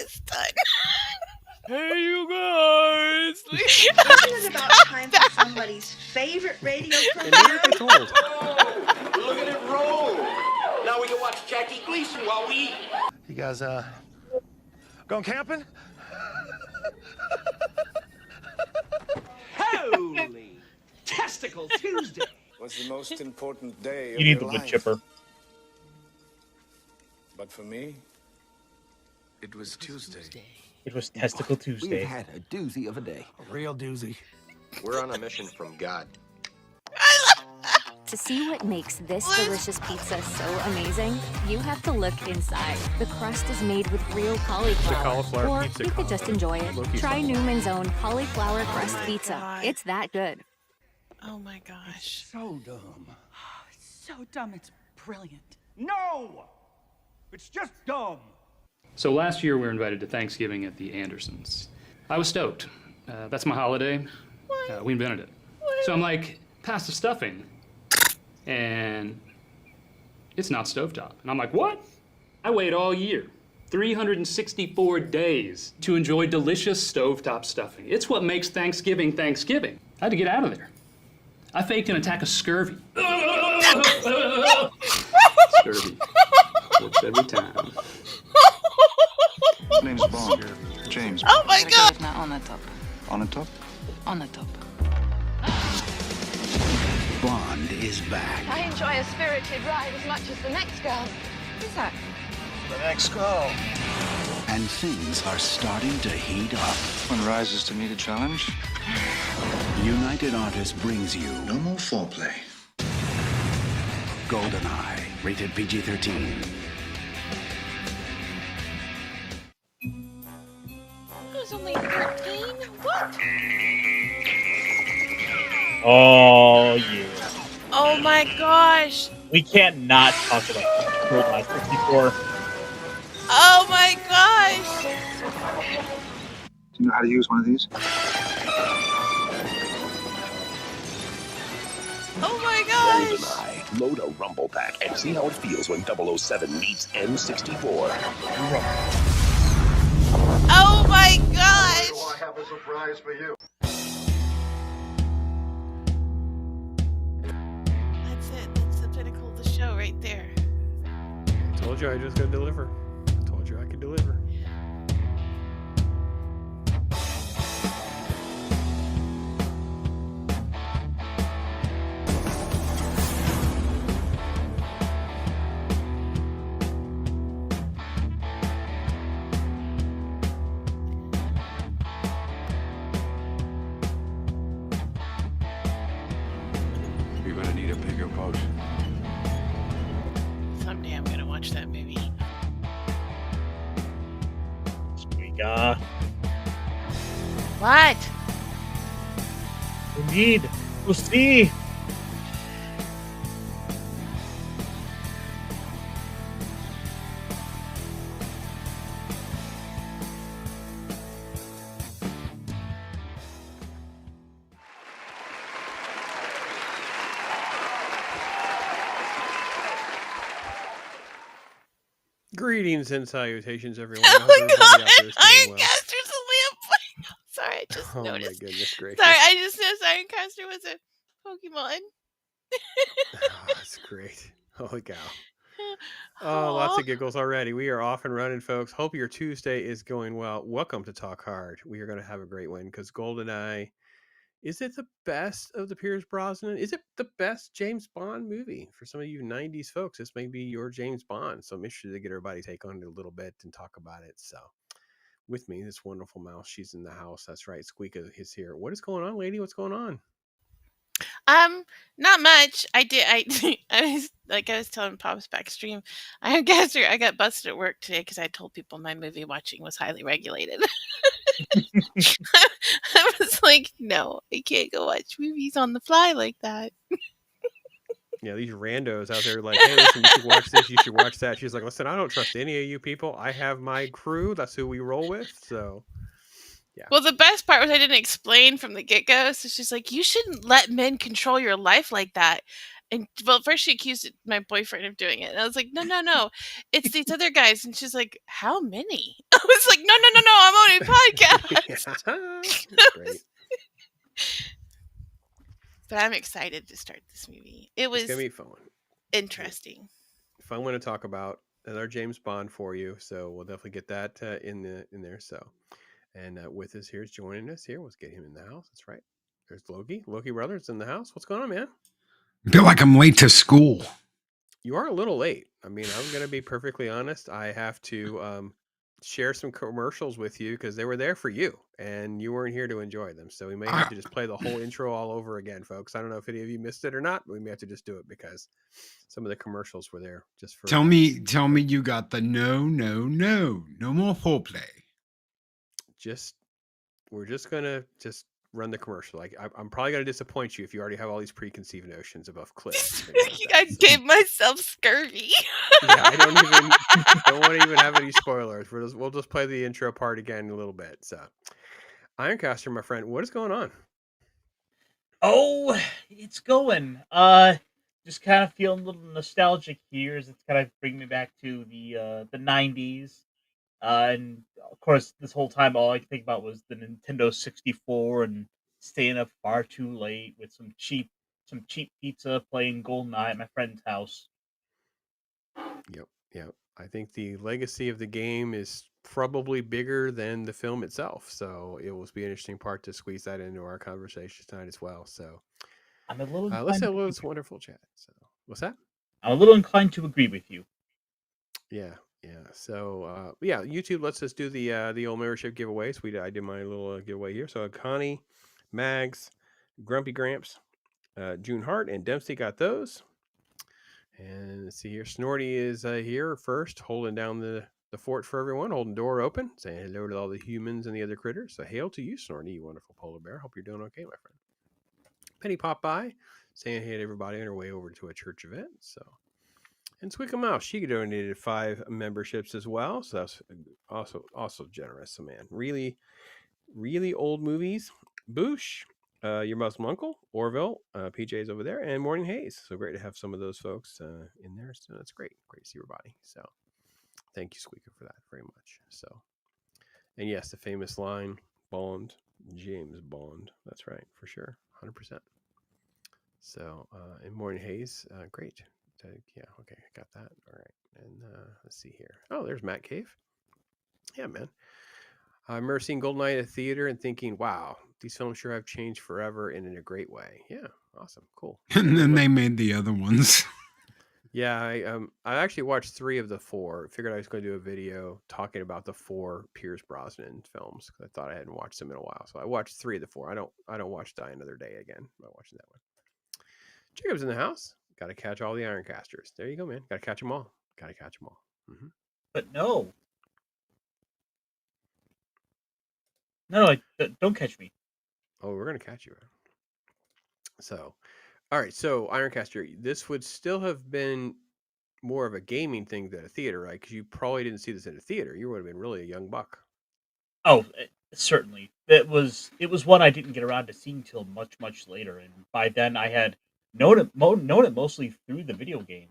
this time. Hey, you guys! Isn't it about time for somebody's favorite radio program? Oh, look at it roll! Now we can watch Jackie Gleason while we eat. You guys, going camping? Holy Testicle Tuesday was the most important day of You need your the wood life. chipper. But for me, it was Tuesday. It was Testicle Tuesday. We've had a doozy of a day. A real doozy. We're on a mission from God. To see what makes this delicious pizza so amazing, you have to look inside. The crust is made with real cauliflower, or you could just enjoy it. Try Newman's own cauliflower crust pizza. God. It's that good. Oh my gosh. So dumb. So dumb, it's brilliant. No! It's just dumb. So last year we were invited to Thanksgiving at the Andersons. I was stoked. That's my holiday. We invented it. So I'm like, pass the stuffing. And it's not stovetop. And I'm like, what? I wait all year, 364 days, to enjoy delicious stovetop stuffing. It's what makes Thanksgiving Thanksgiving. I had to get out of there. I faked an attack of scurvy. Scurvy. Works every time. His name's Bond. James. Oh my god! Onatopp. Onatopp? Onatopp. Bond is back. I enjoy a spirited ride as much as the next girl. Who's that? The next girl. And things are starting to heat up. One rises to meet a challenge. United Artists brings you No more foreplay. GoldenEye, rated PG-13. Who's only 13? What? Oh, yeah. Oh my gosh! We can't not talk about GoldenEye 64. Oh my gosh! Do you know how to use one of these? Oh my gosh! GoldenEye. Load a rumble pack and see how it feels when 007 meets M64. Oh my gosh! I have a surprise for you. That's it. That's the pinnacle of the show right there. I told you I was going to deliver. I told you I could deliver. You're gonna need a bigger boat. Someday I'm gonna watch that movie. SQUEEKA. What? We need to see. Greetings and salutations, everyone. I hope everybody out there is doing well. Ironcaster's a lamp. Sorry, I just Oh noticed. my goodness gracious. Sorry, I just noticed Ironcaster was a Pokemon. Oh, that's great. Holy cow. Oh, lots of giggles already. We are off and running, folks. Hope your Tuesday is going well. Welcome to Talk Hard. We are going to have a great one because GoldenEye, is it the best of the Pierce Brosnan? Is it the best James Bond movie? For some of you 90s folks, this may be your James Bond. So I'm interested to get everybody take on it a little bit and talk about it. So with me, this wonderful mouse. She's in the house. That's right. SQUEEKA is here. What is going on, lady? What's going on? Not much. I was telling Pops backstream. I got busted at work today because I told people my movie watching was highly regulated. I was like, no, I can't go watch movies on the fly like that. Yeah, these randos out there like, hey, listen, you should watch this, you should watch that. She's like, listen, I don't trust any of you people. I have my crew. That's who we roll with. So, yeah. Well, the best part was I didn't explain from the get-go. So she's like, you shouldn't let men control your life like that. And well, first she accused my boyfriend of doing it, and I was like, "No, no, no, it's these other guys." And she's like, "How many?" I was like, "No, no, no, no, I'm on a podcast." That's great. But I'm excited to start this movie. It It's gonna was be fun. interesting. Fun one to talk about. Another James Bond for you, so we'll definitely get that in there. So, and with us here is joining us here. Let's get him in the house. That's right. There's Loki. Loki Brothers in the house. What's going on, man? I feel like I'm late to school. You are a little late. I mean, I'm gonna be perfectly honest. I have to share some commercials with you because they were there for you, and you weren't here to enjoy them. So we may have to just play the whole intro all over again, folks. I don't know if any of you missed it or not, but we may have to just do it because some of the commercials were there just for. Tell me you got the no more foreplay. We're just gonna run the commercial. Like I'm probably gonna disappoint you if you already have all these preconceived notions about clips. I gave myself scurvy. Yeah, I don't want to even have any spoilers. We'll just play the intro part again in a little bit. So, Ironcaster, my friend, what is going on? Oh, it's going. Just kind of feeling a little nostalgic here as it's kind of bringing me back to the 90s. And of course, this whole time, all I could think about was the Nintendo 64 and staying up far too late with some cheap pizza, playing GoldenEye at my friend's house. Yep. I think the legacy of the game is probably bigger than the film itself. So it will be an interesting part to squeeze that into our conversation tonight as well. So I'm a little. Let's have this wonderful chat. So what's that? I'm a little inclined to agree with you. Yeah. So YouTube. Let's just do the old membership giveaways. I did my little giveaway here. So Connie, Mags, Grumpy Gramps, June Hart, and Dempsey got those. And let's see here. Snorty is here first, holding down the fort for everyone, holding the door open, saying hello to all the humans and the other critters. So hail to you, Snorty, you wonderful polar bear. Hope you're doing okay, my friend. Penny popped by, saying hey to everybody on her way over to a church event. So, and SQUEEKA Mouse, she donated 5 memberships as well. So that's also generous. So man, really, really old movies. Boosh. Your Muslim uncle, Orville, PJ's over there, and Morning Haze. So great to have some of those folks in there. So that's great. Great to see everybody. So thank you, SQUEEKA, for that very much. So, and yes, the famous line, Bond, James Bond. That's right, for sure. 100%. So, and Morning Haze, great. Yeah, okay, I got that. All right. And let's see here. Oh, there's Matt Cave. Yeah, man. I remember seeing GoldenEye at the theater and thinking, wow, these films sure have changed forever and in a great way. Yeah, awesome, cool. And then they made the other ones. Yeah, I actually watched 3 of the 4. Figured I was going to do a video talking about the 4 Pierce Brosnan films because I thought I hadn't watched them in a while. So I watched 3 of the 4. I don't watch Die Another Day again. I'm not watching that one. Jacob's in the house. Got to catch all the Ironcasters. There you go, man. Got to catch them all. Mm-hmm. But no. No, don't catch me. Oh, we're going to catch you. So, all right. So, Ironcaster, this would still have been more of a gaming thing than a theater, right? Because you probably didn't see this in a theater. You would have been really a young buck. Oh, certainly. It was one I didn't get around to seeing till much later, and by then I had known it mostly through the video game.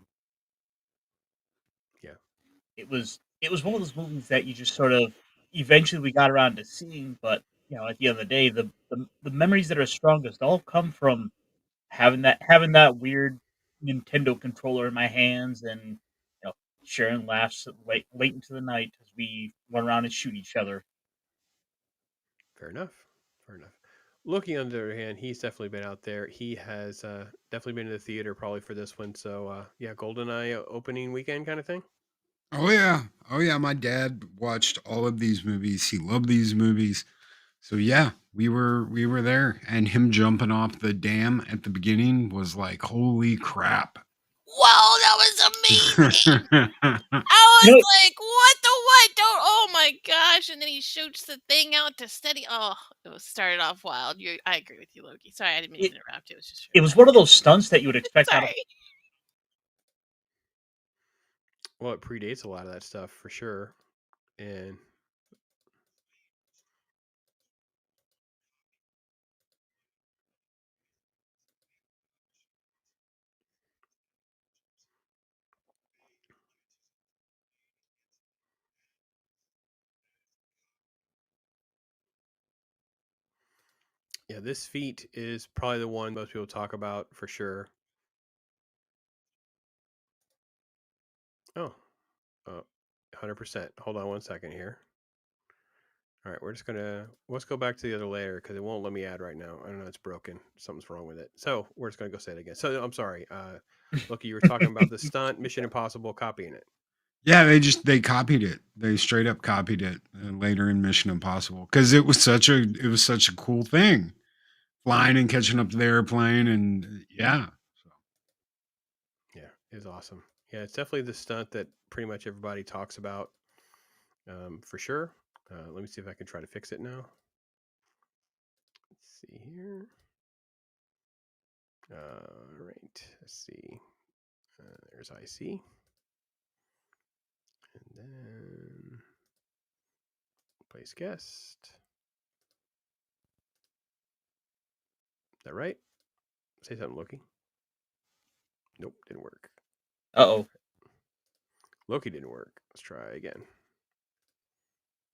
Yeah. It was one of those movies that you just sort of eventually we got around to seeing, but at the end of the day, the memories that are strongest all come from having that weird Nintendo controller in my hands and sharing laughs late into the night as we run around and shoot each other. Fair enough. Loki, on the other hand, he's definitely been out there. He has definitely been to the theater probably for this one. So yeah, GoldenEye opening weekend kind of thing. Oh yeah. My dad watched all of these movies. He loved these movies. So yeah, we were there, and him jumping off the dam at the beginning was like, holy crap! Wow, that was amazing. I was like, what the what? Don't, oh my gosh. And then he shoots the thing out to steady. Oh, it started off wild. I agree with you, Loki. Sorry, I didn't mean to interrupt. It was one of those stunts that you would expect out of. Well, it predates a lot of that stuff for sure. And Yeah, this feat is probably the one most people talk about for sure. Oh, 100%. Hold on one second here. All right, let's go back to the other layer because it won't let me add right now. I don't know, it's broken. Something's wrong with it. So we're just gonna go say it again. So I'm sorry. Loki, you were talking about the stunt, Mission Impossible copying it. Yeah, they copied it. They straight up copied it later in Mission Impossible because it was such a cool thing, flying and catching up to the airplane, and yeah. Yeah, it was awesome. Yeah, it's definitely the stunt that pretty much everybody talks about, for sure. Let me see if I can try to fix it now. Let's see here. All right, let's see. There's IC. And then place guest. Is that right? Say something, Loki. Nope, didn't work. Uh-oh. Loki didn't work. Let's try again.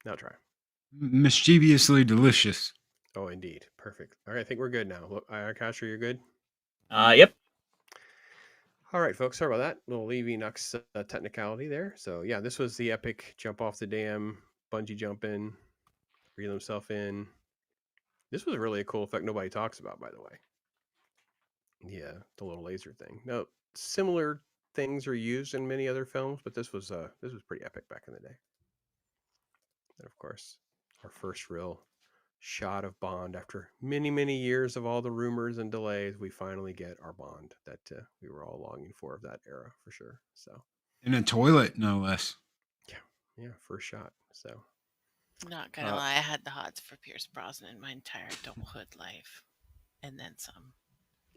Now try. Mischievously delicious. Oh, indeed. Perfect. All right, I think we're good now. Look, IRONCASTER, you're good? Yep. All right, folks. Sorry about that. Little Nux technicality there. So, yeah, this was the epic jump off the dam, bungee jump in, reel himself in. This was really a cool effect nobody talks about, by the way. Yeah, the little laser thing. No, similar things are used in many other films, but this was pretty epic back in the day. And of course, our first real shot of Bond after many, many years of all the rumors and delays. We finally get our Bond that we were all longing for of that era, for sure. So in a toilet, no less. Yeah, first shot. So not gonna lie, I had the hots for Pierce Brosnan my entire adulthood life, and then some.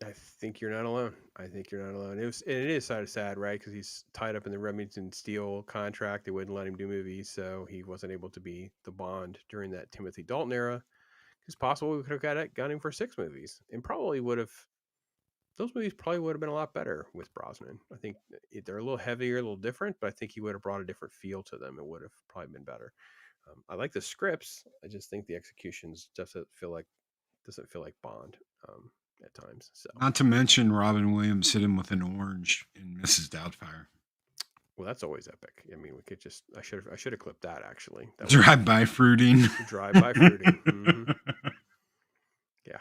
I think you're not alone. It is sort of sad, right? Because he's tied up in the Remington Steele contract. They wouldn't let him do movies, so he wasn't able to be the Bond during that Timothy Dalton era. It's possible we could have got him for 6 movies, and those movies probably would have been a lot better with Brosnan. I think they're a little heavier, a little different, but I think he would have brought a different feel to them. It would have probably been better. I like the scripts. I just think the executions doesn't feel like Bond at times. So not to mention Robin Williams hitting with an orange in Mrs. Doubtfire. Well, that's always epic. I mean, we could just I should have clipped that actually. Drive-by fruiting. Drive-by fruiting. Mm-hmm. Yeah.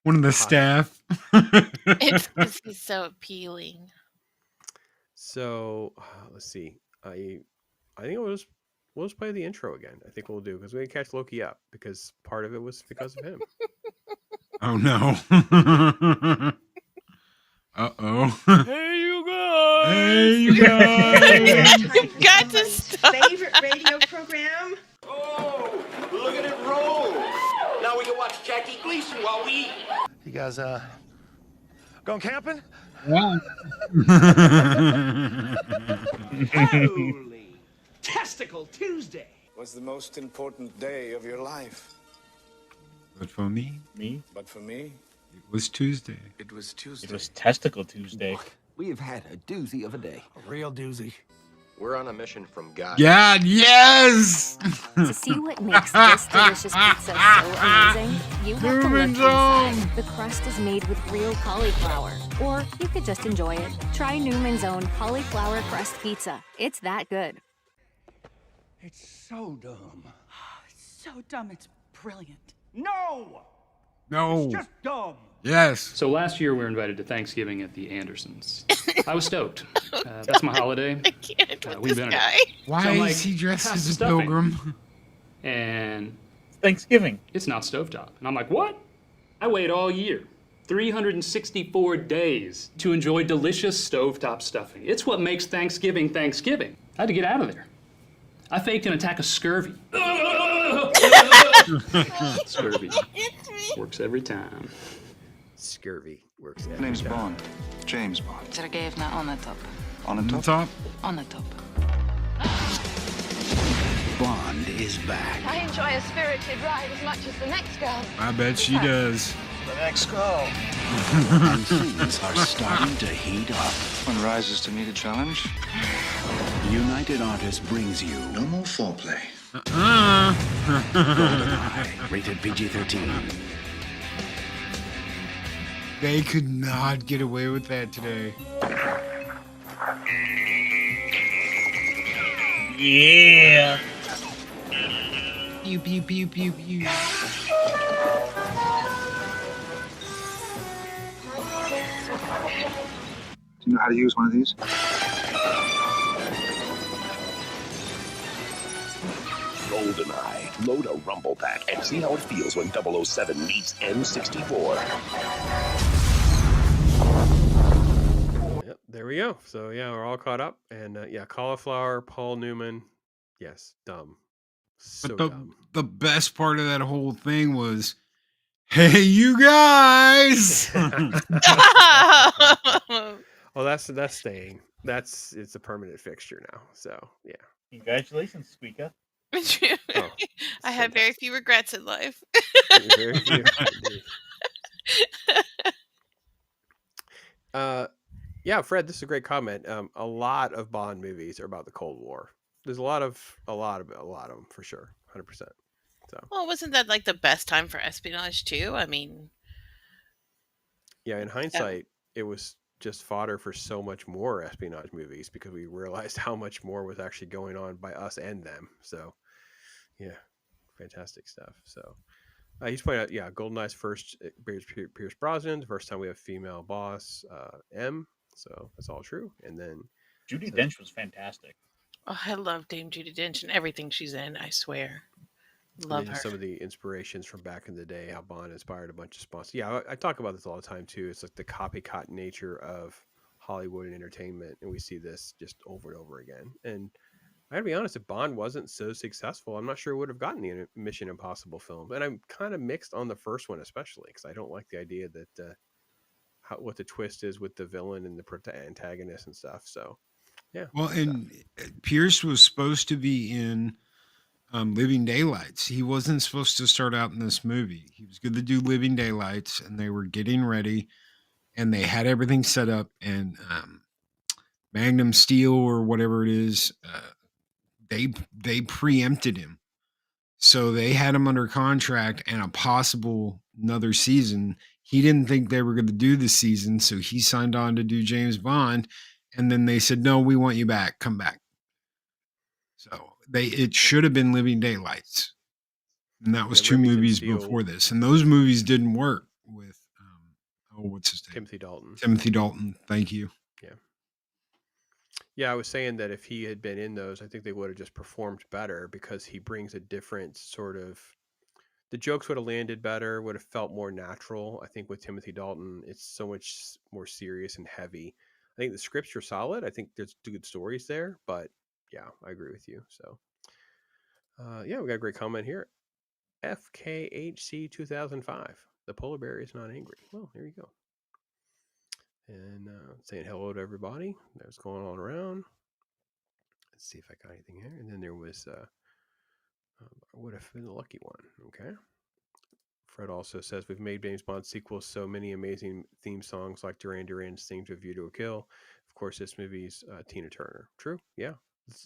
One of the staff. It's so appealing. So let's see. I think we'll just play the intro again. I think we'll do because we didn't catch Loki up because part of it was because of him. Oh no. Uh-oh. Hey you guys. Hey you guys. Got to stop. Favorite radio program? Oh, look at it roll. Now we can watch Jackie Gleason while we eat. You guys, going camping? Yeah. Holy Testicle Tuesday. Was the most important day of your life. But for me, But for me, it was Tuesday. it was Tuesday. It was Testicle Tuesday. We have had a doozy of a day. A real doozy. We're on a mission from God. God, yes! To see what makes this delicious pizza so amazing, you have to look inside. The crust is made with real cauliflower, or you could just enjoy it. Try Newman's Own cauliflower crust pizza. It's that good. It's so dumb. It's so dumb, it's brilliant. No! No. It's just dumb. Yes. So last year we were invited to Thanksgiving at the Andersons. I was stoked. That's my holiday. I can't with We this invented guy. it. Why So I'm is he dressed "Pass as the a stuffing." pilgrim? And Thanksgiving. it's not stovetop. And I'm like, what? I wait all year. 364 days to enjoy delicious stovetop stuffing. It's what makes Thanksgiving Thanksgiving. I had to get out of there. I faked an attack of scurvy. Scurvy. Works every time. Scurvy works. My name's Bond. James Bond. Sergeyevna Onatopp. On the Onatopp? top? Onatopp. Bond is back. I enjoy a spirited ride as much as the next girl. I bet she does. The next go. And things are starting to heat up. One rises to meet a challenge. United Artists brings you No more foreplay. GoldenEye, rated PG-13. They could not get away with that today. Yeah. Pew pew pew pew pew. Do you know how to use one of these? GoldenEye. Load a rumble pack and see how it feels when 007 meets M64. Yep, there we go. So yeah, we're all caught up, and yeah, Cauliflower, Paul Newman, yes, dumb, so But dumb. the best part of that whole thing was, hey, you guys. Well, that's staying. It's a permanent fixture now. So yeah. Congratulations, SQUEEKA. Oh, I had very few regrets in life. very few. Indeed. Yeah, Fred, this is a great comment. A lot of Bond movies are about the Cold War. There's a lot of them for sure, 100%. So Well, wasn't that like the best time for espionage too? I mean, yeah, in hindsight, it was just fodder for so much more espionage movies because we realized how much more was actually going on by us and them. So yeah, fantastic stuff. So he's pointed out, yeah, GoldenEye's first Pierce Brosnan, the first time we have female boss, M. So that's all true. And then Judi Dench was fantastic. oh, I love Dame Judi Dench and everything she's in. I swear, love her. Some of the inspirations from back in the day, how Bond inspired a bunch of sponsors. Yeah, I talk about this all the time too. It's like the copycat nature of Hollywood and entertainment, and we see this just over and over again. And I gotta be honest, if Bond wasn't so successful, I'm not sure it would have gotten the Mission Impossible film. And I'm kind of mixed on the first one, especially because I don't like the idea that what the twist is with the villain and the antagonist and stuff. So yeah. Well, and Pierce was supposed to be in Living Daylights. He wasn't supposed to start out in this movie. He was going to do Living Daylights, and they were getting ready, and they had everything set up, and Magnum Steel or whatever it is, they preempted him. So they had him under contract and a possible another season. He didn't think they were going to do the season, so he signed on to do James Bond. And then they said, "No, we want you back. Come back." So it should have been Living Daylights, and that was 2 Remington movies Steele. before this, and those movies didn't work with what's his name? Timothy Dalton. Timothy Dalton. Thank you. Yeah. Yeah, I was saying that if he had been in those, I think they would have just performed better because he brings a different sort of. The jokes would have landed better, would have felt more natural. I think with Timothy Dalton, it's so much more serious and heavy. I think the scripts are solid. I think there's good stories there, but yeah, I agree with you. So, yeah, we got a great comment here. FKHC 2005. The polar bear is not angry. Well, there you go. And saying hello to everybody that's going on around. Let's see if I got anything here. And then there was, would have been the lucky one. Okay. Fred also says we've made James Bond sequels, so many amazing theme songs like Duran Duran's theme to View to a Kill. Of course, this movie's Tina Turner. True, yeah.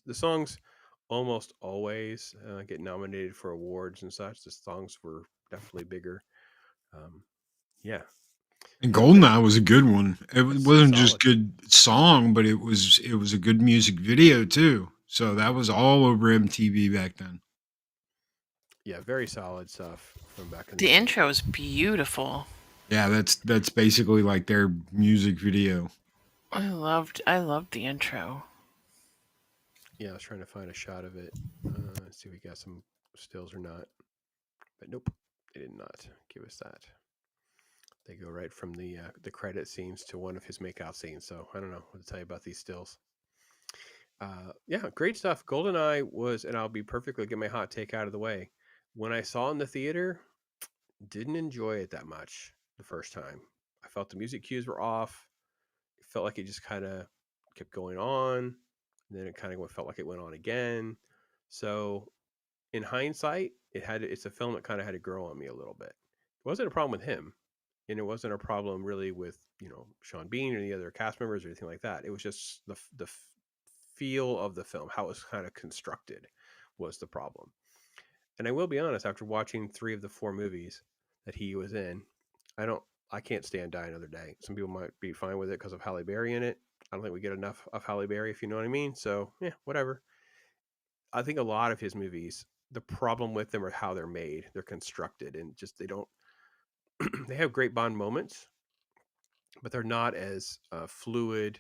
The songs almost always get nominated for awards and such. The songs were definitely bigger. Yeah. And GoldenEye was a good one. It wasn't just good song, but it was a good music video too. So that was all over MTV back then. Yeah, very solid stuff from back in the intro is beautiful. Yeah, that's basically like their music video. I loved the intro. Yeah, I was trying to find a shot of it. Let's see if we got some stills or not. But nope, they did not give us that. They go right from the credit scenes to one of his makeout scenes. So I don't know what to tell you about these stills. Yeah, great stuff. GoldenEye was, and I'll be perfectly get my hot take out of the way. When I saw it in the theater, didn't enjoy it that much the first time. I felt the music cues were off. It felt like it just kind of kept going on. And then it kind of felt like it went on again. So in hindsight, it's a film that kind of had to grow on me a little bit. It wasn't a problem with him. And it wasn't a problem really with, Sean Bean or any other cast members or anything like that. It was just the feel of the film, how it was kind of constructed was the problem. And I will be honest, after watching 3 of the 4 movies that he was in, I can't stand Die Another Day. Some people might be fine with it because of Halle Berry in it. I don't think we get enough of Halle Berry, if you know what I mean. So yeah, whatever. I think a lot of his movies, the problem with them are how they're made. They're constructed, and just they don't. They have great Bond moments, but they're not as fluid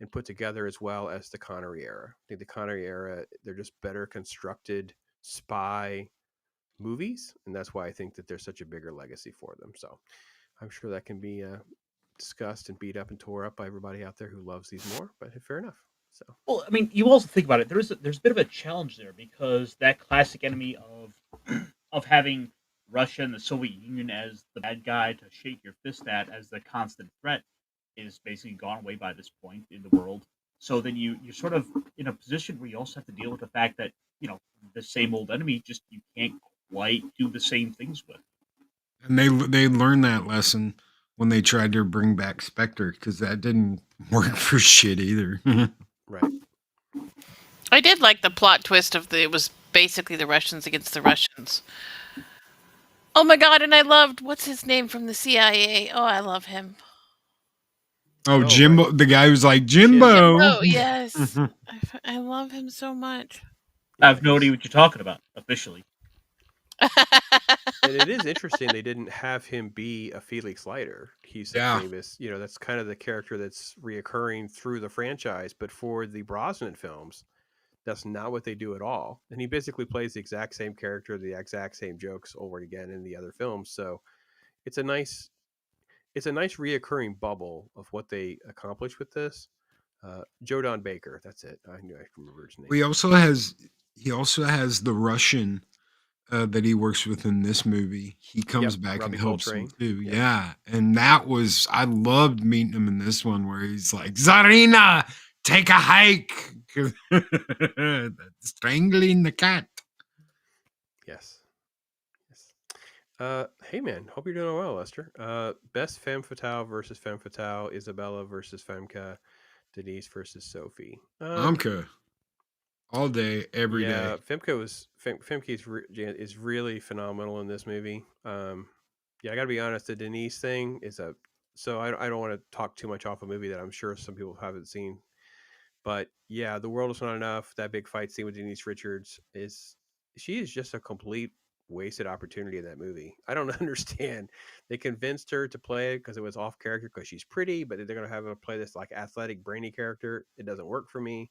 and put together as well as the Connery era. I think the Connery era, they're just better constructed spy movies, and that's why I think that there's such a bigger legacy for them. So I'm sure that can be discussed and beat up and tore up by everybody out there who loves these more. But fair enough. So Well, I mean, you also think about it. There's a bit of a challenge there because that classic enemy of having Russia and the Soviet Union as the bad guy to shake your fist at as the constant threat is basically gone away by this point in the world. So then you're sort of in a position where you also have to deal with the fact that the same old enemy just you can't quite do the same things with. And they learned that lesson when they tried to bring back Spectre, because that didn't work for shit either. Right. I did like the plot twist of it was basically the Russians against the Russians. Oh my god, and I loved, what's his name from the CIA? Oh, I love him. Oh, Jimbo, the guy who's like, Jimbo. Jimbo, yes. I love him so much. I have no idea what you're talking about officially. And it is interesting they didn't have him be a Felix Leiter. He's a famous, that's kind of the character that's reoccurring through the franchise. But for the Brosnan films, that's not what they do at all. And he basically plays the exact same character, the exact same jokes over and again in the other films. So it's a nice reoccurring bubble of what they accomplish with this. Joe Don Baker, that's it. I knew I could remember his name. He also has the Russian that he works with in this movie. He comes back Robbie and helps Coltrane. him too. Yeah. And I loved meeting him in this one where he's like, Zarina, take a hike. Strangling the cat. Yes. Hey man, hope you're doing well, Lester. Best femme fatale versus femme fatale: Isabella versus Famke, Denise versus Sophie. Famke. All day, every day. Yeah, Famke is really phenomenal in this movie. Yeah, I got to be honest. The Denise thing is so I don't want to talk too much off a movie that I'm sure some people haven't seen. But yeah, The World Is Not Enough. That big fight scene with Denise Richards she is just a complete wasted opportunity in that movie. I don't understand. They convinced her to play it because it was off character because she's pretty, but they're gonna have her play this like athletic, brainy character. It doesn't work for me.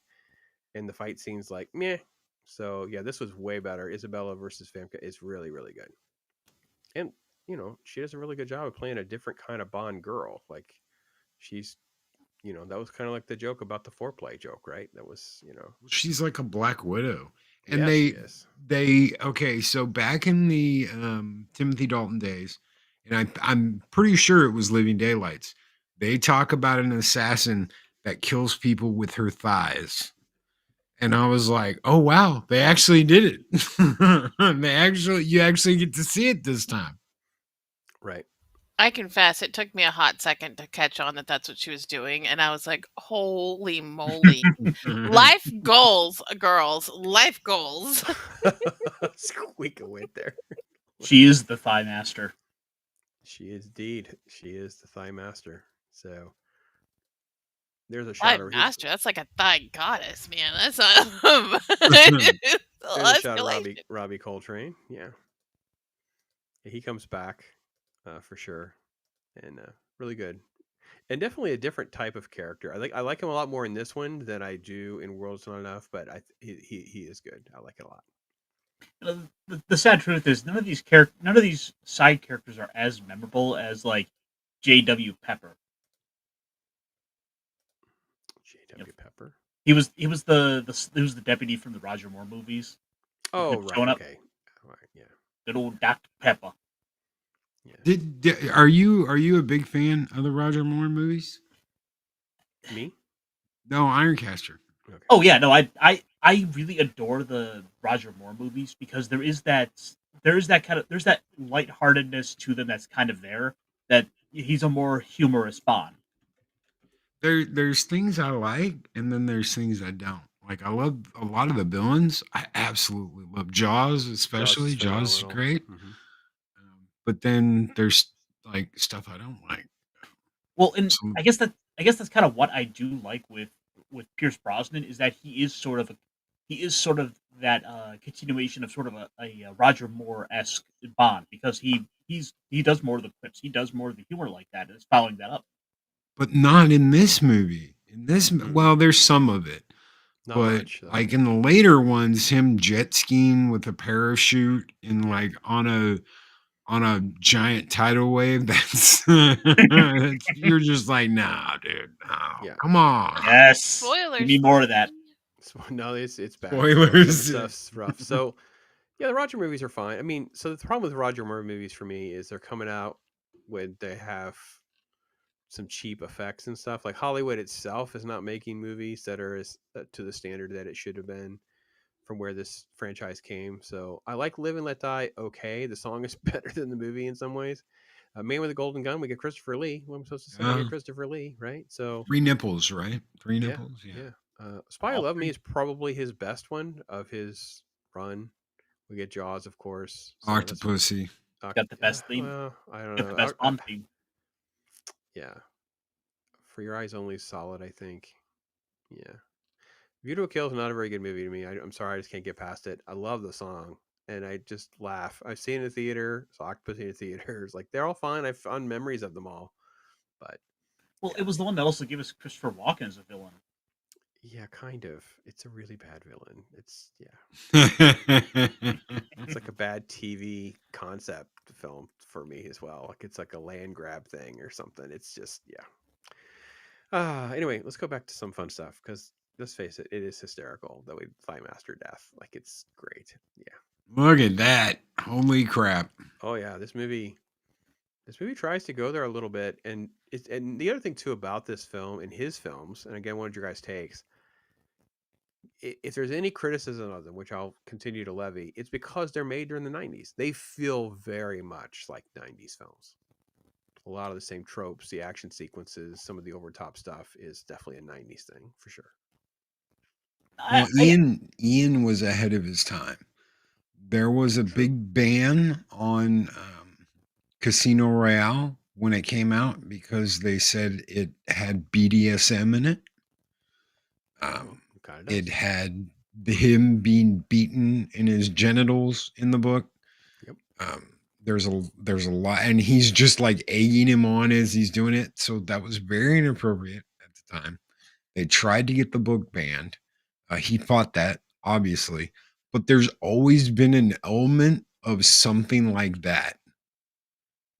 And the fight scene's like meh. So yeah, this was way better. Isabella versus Famke is really, really good. And she does a really good job of playing a different kind of Bond girl. Like she's that was kind of like the joke about the foreplay joke, right? That was, she's like a Black Widow. And yeah, she is. Okay, so back in the Timothy Dalton days, and I'm pretty sure it was Living Daylights, they talk about an assassin that kills people with her thighs. And I was like, oh wow, they actually did it. You actually get to see it this time. Right. I confess, it took me a hot second to catch on that that's what she was doing, and I was like, holy moly. Life goals, girls. Life goals. SQUEEKA went there. She is the thigh master. She is indeed. She is the thigh master. So there's a shot Thigh master, that's like a thigh goddess, man. That's a there's a shot of Robbie Coltrane. Yeah. He comes back for sure. And really good. And definitely a different type of character. I like him a lot more in this one than I do in World's Not Enough, but he is good. I like it a lot. The sad truth is none of these side characters are as memorable as like J.W. Pepper. J.W. Pepper. He was the deputy from the Roger Moore movies. Oh right, okay. All right, yeah. Good old Dr. Pepper. Are you a big fan of the Roger Moore movies? Me? No, Ironcaster. Okay. Oh yeah, no, I really adore the Roger Moore movies because there's that lightheartedness to them that's kind of there. That he's a more humorous Bond. There's things I like, and then there's things I don't. Like I love a lot of the villains. I absolutely love Jaws, especially. Jaws is great. Mm-hmm. But then there's like stuff I don't like. Well, and I guess that's kind of what I do like with Pierce Brosnan is that he is sort of that continuation of sort of a Roger Moore-esque Bond because he does more of the quips, he does more of the humor like that, and is following that up. But not in this movie. In this, well, there's some of it, Not but much, though. like in the later ones, him jet skiing with a parachute and like on a giant tidal wave. That's you're just like, nah, dude, no, come on. Yes, Spoilers. give me more of that. No, it's bad. Spoilers. Some stuff's rough. So, yeah, the Roger movies are fine. I mean, so the problem with Roger Moore movies for me is they're coming out when they have some cheap effects and stuff. Like Hollywood itself is not making movies that are as to the standard that it should have been from where this franchise came. So I like Live and Let Die. Okay, the song is better than the movie in some ways. Man with a Golden Gun, we get Christopher Lee. What am I supposed to say? We get Christopher Lee, right? So 3 nipples, right? 3 nipples, yeah. Spy Who Loved Me is probably his best one of his run. We get Jaws, of course. So Octopussy. Got the best theme. Well, I don't Got know. the best Bond theme. Yeah. For Your Eyes Only is solid, I think. Yeah. View to a Kill is not a very good movie to me. I'm sorry, I just can't get past it. I love the song, and I just laugh. I've seen it in the theater, saw Octopussy in the theaters. Like, they're all fine. I have fond memories of them all. But well, it was the one that also gave us Christopher Walken as a villain. Yeah, kind of. It's a really bad villain. It's it's like a bad TV concept film for me as well. Like it's like a land grab thing or something. It's just anyway, let's go back to some fun stuff because let's face it, it is hysterical that we fight Master Death. Like it's great. Yeah. Look at that. Holy crap. Oh yeah, this movie tries to go there a little bit, and the other thing too about this film and his films, and again, one of your guys' takes, if there's any criticism of them, which I'll continue to levy, it's because they're made during the 90s. They feel very much like 90s films. A lot of the same tropes, the action sequences, some of the over-top stuff is definitely a 90s thing for sure. Well, Ian was ahead of his time. There was a big ban on Casino Royale when it came out because they said it had BDSM in it. It had him being beaten in his genitals in the book. Yep. There's a lot, and he's just like egging him on as he's doing it. So that was very inappropriate at the time. They tried to get the book banned. He fought that, obviously, but there's always been an element of something like that.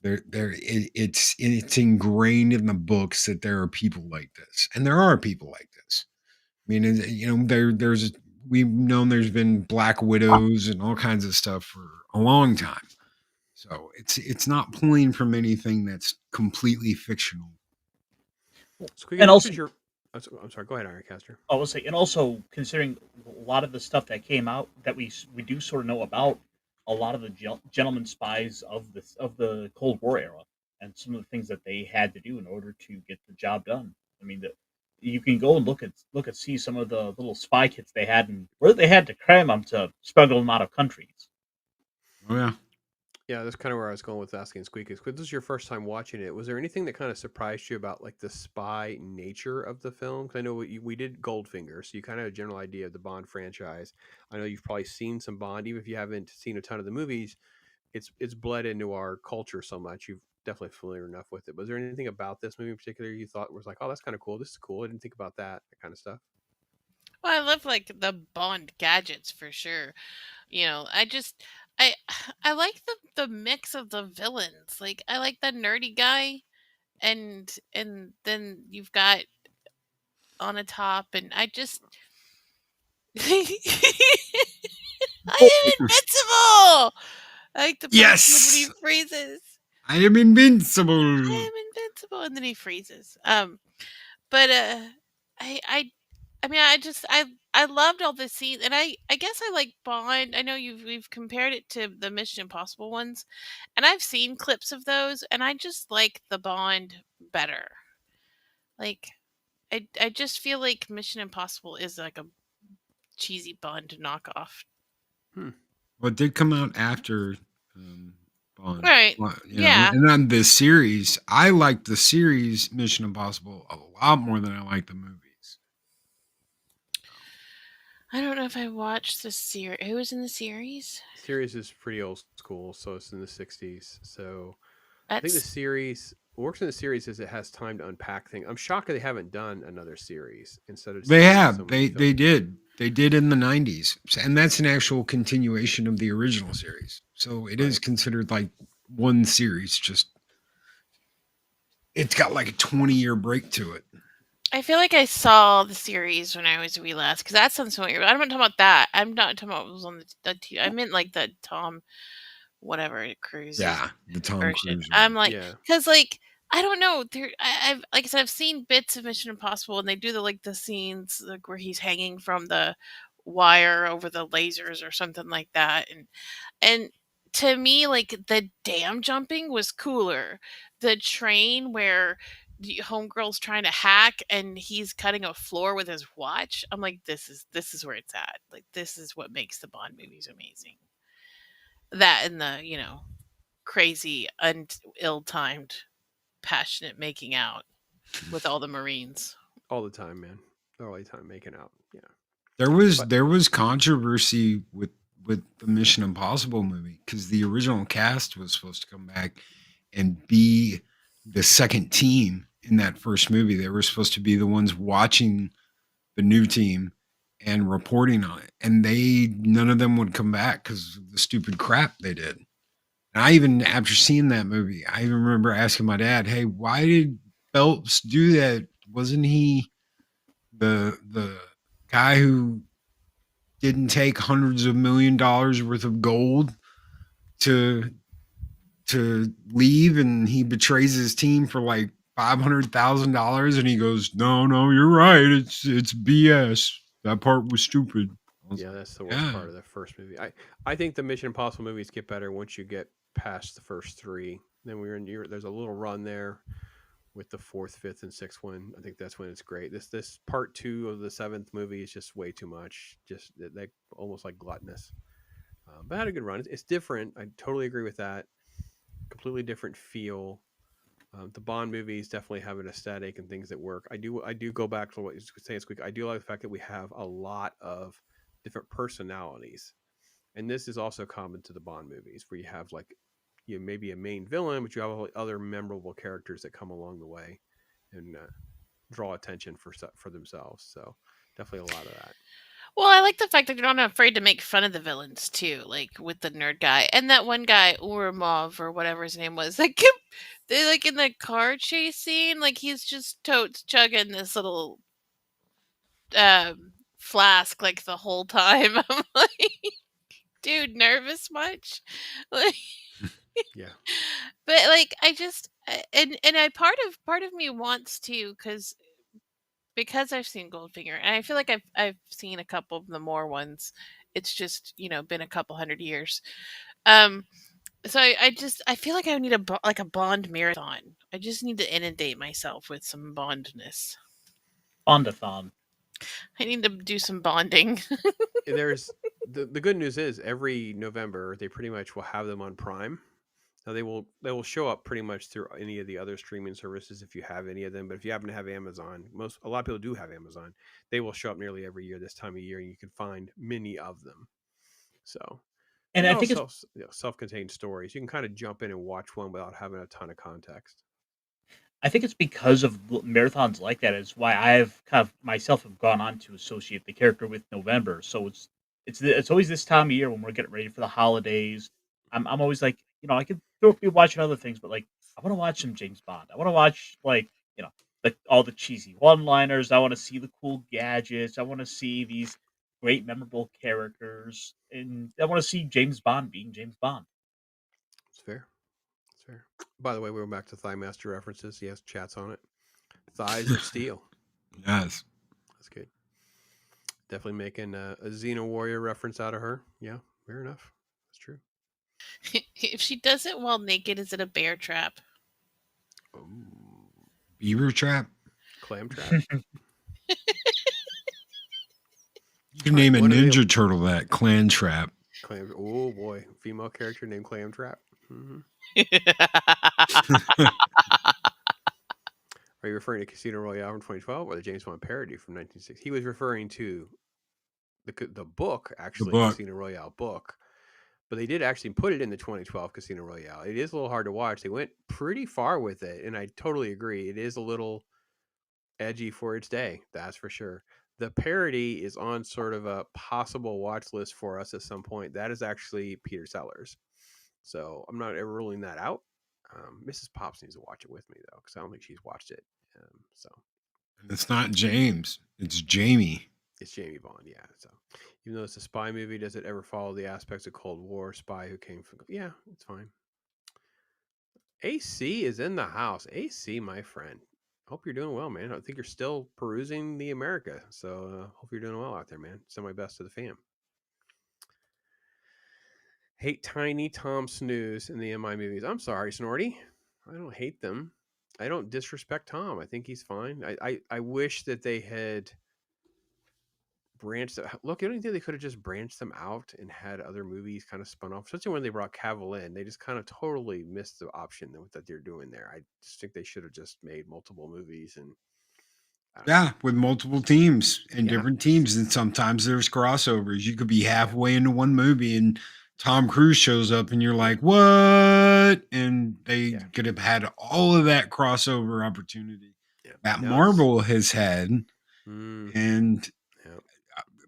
It's ingrained in the books that there are people like this, and there are people like this. I mean, we've known there's been Black Widows and all kinds of stuff for a long time. So it's not pulling from anything that's completely fictional. And also, I'm sorry. Go ahead, Ironcaster. I will say, and also considering a lot of the stuff that came out that we do sort of know about, a lot of the gentleman spies of the Cold War era, and some of the things that they had to do in order to get the job done. I mean, you can go and see some of the little spy kits they had and where they had to cram them to smuggle them out of countries. Oh yeah. Yeah, that's kind of where I was going with asking SQUEEKA. This is your first time watching it. Was there anything that kind of surprised you about like the spy nature of the film? Because I know we did Goldfinger, so you kind of have a general idea of the Bond franchise. I know you've probably seen some Bond, even if you haven't seen a ton of the movies. It's bled into our culture so much. You've definitely familiar enough with it. Was there anything about this movie in particular you thought was like, oh, that's kind of cool. This is cool. I didn't think about that kind of stuff. Well, I love like the Bond gadgets for sure. I like the mix of the villains. Like I like the nerdy guy, and then you've got Onatopp, and I just I'm invincible. I like the part when he freezes. I am invincible. I am invincible, and then he freezes. But I mean, I loved all the scenes, and I guess I like Bond. I know we've compared it to the Mission Impossible ones, and I've seen clips of those, and I just like the Bond better. Like, I just feel like Mission Impossible is like a cheesy Bond knockoff. Well, it did come out after Bond. Right. You know, Yeah. and on this series, I like the series Mission Impossible a lot more than I like the movies. I don't know if I watched the series. Who was in the series? Series is pretty old school, so it's in the 60s. So I think the That's series what works in the series is it has time to unpack things. I'm shocked that they haven't done another series instead of just They doing have. so many They films. did. They did in the 90s. And that's an actual continuation of the original series. So it is Right. considered like one series, just it's got like a 20-year break to it. I feel like I saw the series when I was a wee lass because that sounds familiar. But I'm not talking about that. I'm not talking about what was on the TV. I meant like the Tom, whatever Cruise's Yeah, the Tom version. Cruise I'm one. like, Yeah. because like I don't know. I've like I said, I've seen bits of Mission Impossible, and they do the scenes like where he's hanging from the wire over the lasers or something like that, and to me, like the dam jumping was cooler. The train where the homegirl's trying to hack and he's cutting a floor with his watch. I'm like, this is where it's at. Like this is what makes the Bond movies amazing. That and the, crazy ill-timed passionate making out with all the Marines. All the time, man. All the time making out. Yeah. There was controversy with the Mission Impossible movie because the original cast was supposed to come back and be the second team in that first movie. They were supposed to be the ones watching the new team and reporting on it, and none of them would come back because of the stupid crap they did. And I even, after seeing that movie, I even remember asking my dad, "Hey, why did Phelps do that? Wasn't he the guy who didn't take hundreds of $1 million worth of gold to leave, and he betrays his team for like $500,000?" And he goes, "No, you're right. It's BS. That part was stupid." Yeah, that's the worst part of the first movie. I think the Mission Impossible movies get better once you get past the first three. Then there's a little run there with the fourth, fifth, and sixth one. I think that's when it's great. This part 2 of the seventh movie is just way too much. Just they almost like gluttonous. But I had a good run. It's different. I totally agree with that. Completely different feel. The Bond movies definitely have an aesthetic and things that work. I do go back to what you were saying, Squeak. I do like the fact that we have a lot of different personalities, and this is also common to the Bond movies, where you have like maybe a main villain, but you have all the other memorable characters that come along the way and draw attention for themselves. So definitely a lot of that. Well, I like the fact that you're not afraid to make fun of the villains too, like with the nerd guy and that one guy Uramov or whatever his name was. Like they like in the car chase scene, like he's just totes chugging this little flask like the whole time. I'm like, dude, nervous much? Like, Yeah. but like I just and I part of me wants to because I've seen Goldfinger and I feel like I've seen a couple of the more ones. It's just, been a couple hundred years. Um so I feel like I need like a Bond marathon. I just need to inundate myself with some Bondness. Bondathon. I need to do some bonding. There's the good news is every November they pretty much will have them on Prime. Now they will show up pretty much through any of the other streaming services if you have any of them. But if you happen to have Amazon, a lot of people do have Amazon. They will show up nearly every year this time of year, and you can find many of them. So, And I think also it's self-contained stories. You can kind of jump in and watch one without having a ton of context. I think it's because of marathons like that is why I've kind of myself have gone on to associate the character with November. So it's always this time of year when we're getting ready for the holidays. I'm always like, I could be watching other things, but like I want to watch some James Bond. I want to watch like all the cheesy one-liners. I want to see the cool gadgets. I want to see these great memorable characters, and I want to see James Bond being James Bond. It's fair. It's fair. By the way, we went back to Thigh Master references. Yes, chats on it. Thighs of steel. Yes. That's good. Definitely making a Xena warrior reference out of her. Yeah, fair enough. That's true. If she does it while naked, is it a bear trap? Beaver trap? Clam trap? You can name a Ninja Turtle that. Clan Trap. Oh boy, female character named Clam Trap. Mm-hmm. Are you referring to Casino Royale from 2012 or the James Bond parody from 1960? He was referring to the book, actually, book. Casino Royale book. But they did actually put it in the 2012 Casino Royale. It is a little hard to watch. They went pretty far with it, and I totally agree. It is a little edgy for its day, that's for sure. The parody is on sort of a possible watch list for us at some point. That is actually Peter Sellers. So I'm not ever ruling that out. Mrs. Pops needs to watch it with me, though, because I don't think she's watched it. So It's not James. It's Jamie. It's Jamie Bond, yeah. So even though it's a spy movie, does it ever follow the aspects of Cold War? Spy who came from... Yeah, it's fine. AC is in the house. AC, my friend. Hope you're doing well, man. I think you're still perusing the America. So hope you're doing well out there, man. Send my best to the fam. Hate Tiny Tom Snooze in the MI movies. I'm sorry, Snorty. I don't hate them. I don't disrespect Tom. I think he's fine. I wish that they had branched. Look, I don't think they could have just branched them out and had other movies kind of spun off. Especially when they brought Cavill in, they just kind of totally missed the option that they're doing there. I just think they should have just made multiple movies and Yeah, with multiple teams and different teams, and sometimes there's crossovers. You could be halfway into one movie and Tom Cruise shows up and you're like, "What?" And they could have had all of that crossover opportunity that Marvel has had and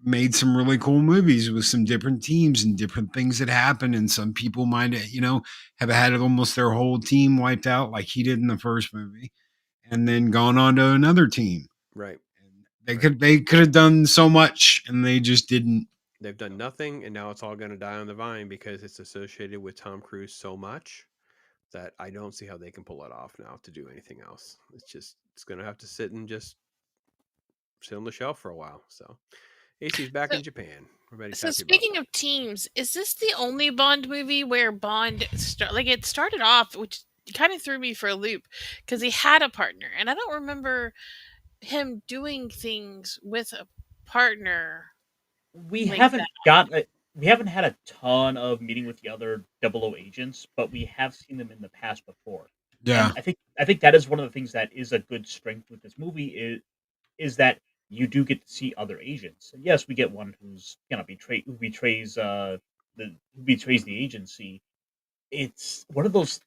made some really cool movies with some different teams and different things that happen. And some people might, have had almost their whole team wiped out like he did in the first movie and then gone on to another team. Right. They could have done so much and they just didn't. They've done nothing, and now it's all going to die on the vine because it's associated with Tom Cruise so much that I don't see how they can pull it off now to do anything else. It's going to have to sit on the shelf for a while. So AC's back in Japan. So speaking of teams, is this the only Bond movie where Bond it started off, which kind of threw me for a loop because he had a partner, and I don't remember him doing things with a partner. We haven't had a ton of meeting with the other 00 agents, but we have seen them in the past before. Yeah. And I think that is one of the things that is a good strength with this movie is that you do get to see other agents. And yes, we get one who's who betrays the agency. It's one of those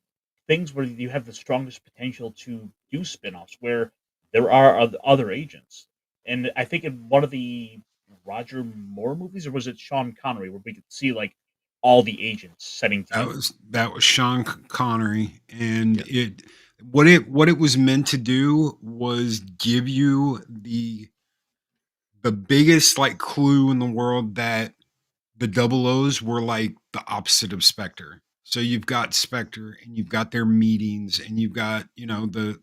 things where you have the strongest potential to do spin-offs where there are other agents. And I think in one of the Roger Moore movies, or was it Sean Connery, where we could see like all the agents setting together? That was Sean Connery, and what it was meant to do was give you the biggest like clue in the world that the 00s were like the opposite of Spectre. So you've got Spectre and you've got their meetings and you've got, the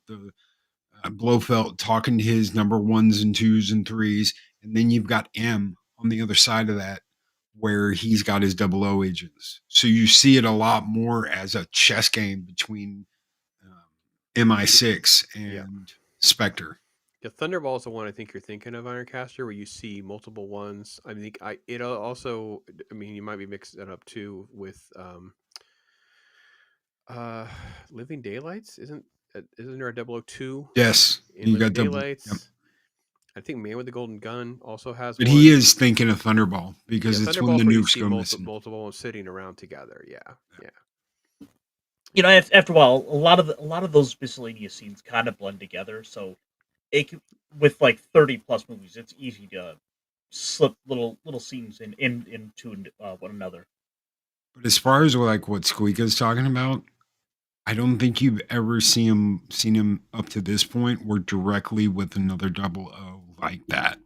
Blofeld talking to his number ones and twos and threes. And then you've got M on the other side of that where he's got his 00 agents. So you see it a lot more as a chess game between MI6 and Spectre. The Thunderball is the one I think you're thinking of, Ironcaster, where you see multiple ones. I think it also. I mean, you might be mixing it up too with Living Daylights. Isn't there a 002? Yes, in Living Daylights. Yep. I think Man with the Golden Gun also has. But one. He is thinking of Thunderball because it's when the nukes go missing. Multiple ones sitting around together. Yeah. After a while, a lot of those miscellaneous scenes kind of blend together. So with like 30 plus movies, it's easy to slip little scenes into one another. But as far as like what SQUEEKA is talking about, I don't think you've ever seen him up to this point work directly with another 00 like that.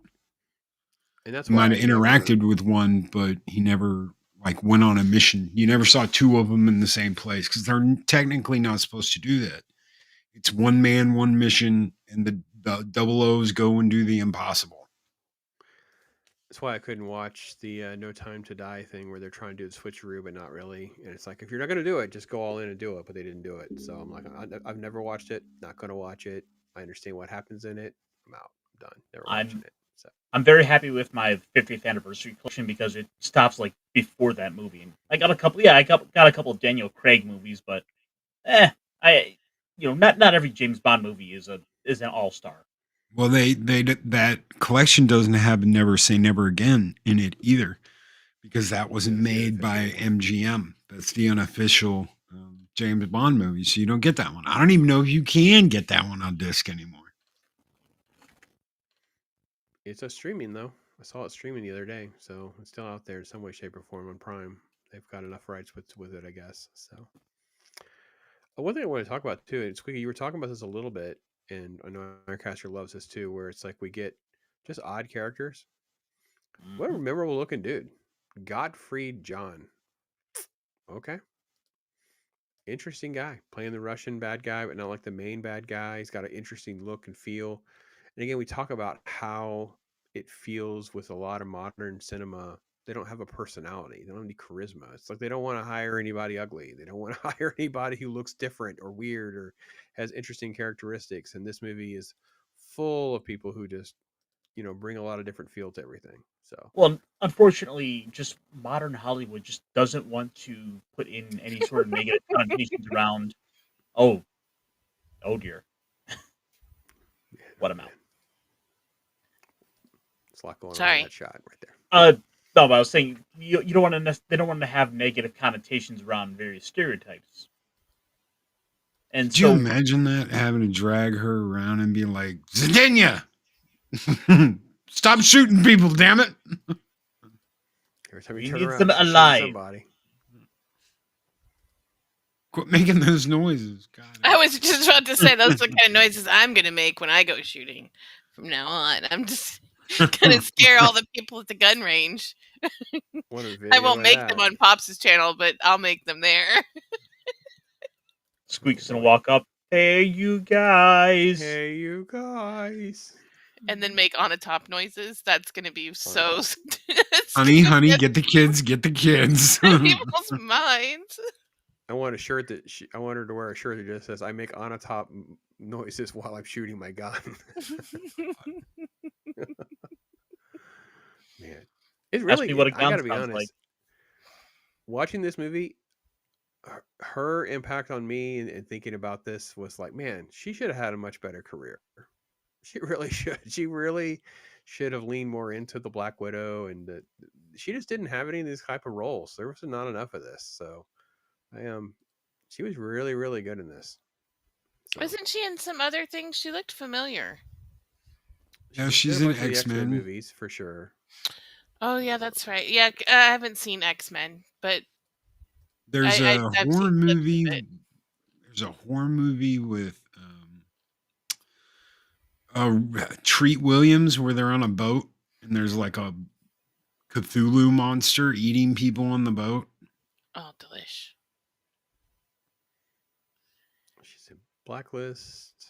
And that's he might have interacted with one, but he never like went on a mission. You never saw two of them in the same place because they're technically not supposed to do that. It's one man, one mission, and the 00s go and do the impossible. That's why I couldn't watch the No Time to Die thing where they're trying to do the switcheroo, but not really. And it's like, if you're not going to do it, just go all in and do it. But they didn't do it. So I'm like, I've never watched it. Not going to watch it. I understand what happens in it. I'm out. I'm done. Never watching it. So I'm very happy with my 50th anniversary collection because it stops like before that movie. I got a couple. Yeah, I got a couple of Daniel Craig movies, but not every James Bond movie is an all-star. Well, that collection doesn't have Never Say Never Again in it either, because that wasn't made by MGM. That's the unofficial James Bond movie, so you don't get that one. I don't even know if you can get that one on disc anymore. it's a streaming though. I saw it streaming the other day, so it's still out there in some way, shape, or form on Prime. They've got enough rights with it, I guess. So, one thing I want to talk about too, and Squeaky, you were talking about this a little bit, and I know Ironcaster loves this too, where it's like we get just odd characters. What a memorable looking dude, Gottfried John. Okay, interesting guy playing the Russian bad guy, but not like the main bad guy. He's got an interesting look and feel. And again, we talk about how it feels with a lot of modern cinema. They don't have a personality. They don't have any charisma. It's like they don't want to hire anybody ugly. They don't want to hire anybody who looks different or weird or has interesting characteristics. And this movie is full of people who just, bring a lot of different feel to everything. So, Well, unfortunately, just modern Hollywood just doesn't want to put in any sort of negative connotations around. Oh dear, what a mouth. it's a lot going on Sorry. in that shot right there. No, but I was saying you don't want to. They don't want to have negative connotations around various stereotypes. And Could you imagine that, having to drag her around and be like, Xenia, stop shooting people, damn it! Every time we you turn need around, them she's shooting alive. somebody. Quit making those noises. God, I was just about to say those are the kind of noises I'm going to make when I go shooting from now on. I'm just going to scare all the people at the gun range. I won't make them on Pops' channel, but I'll make them there. Squeak's gonna walk up. Hey, you guys. Hey, you guys. And then make Onatopp noises. That's going to be so honey, get the kids, get the kids. people's minds. I want a shirt that I want her to wear a shirt that just says, "I make Onatopp noises while I'm shooting my gun." Man, it really. Ask me what a I gun gotta be sounds honest. like. Watching this movie, her impact on me and thinking about this was like, man, she should have had a much better career. She really should. She really should have leaned more into the Black Widow, and she just didn't have any of these type of roles. There was not enough of this, so she was really, really good in this. So. Wasn't she in some other things? She looked familiar. Yeah, she's in X-Men movies for sure. Oh yeah, that's right. Yeah, I haven't seen X-Men, but there's a horror movie. There's a horror movie with Treat Williams where they're on a boat and there's like a Cthulhu monster eating people on the boat. Oh, delish. She's in Blacklist.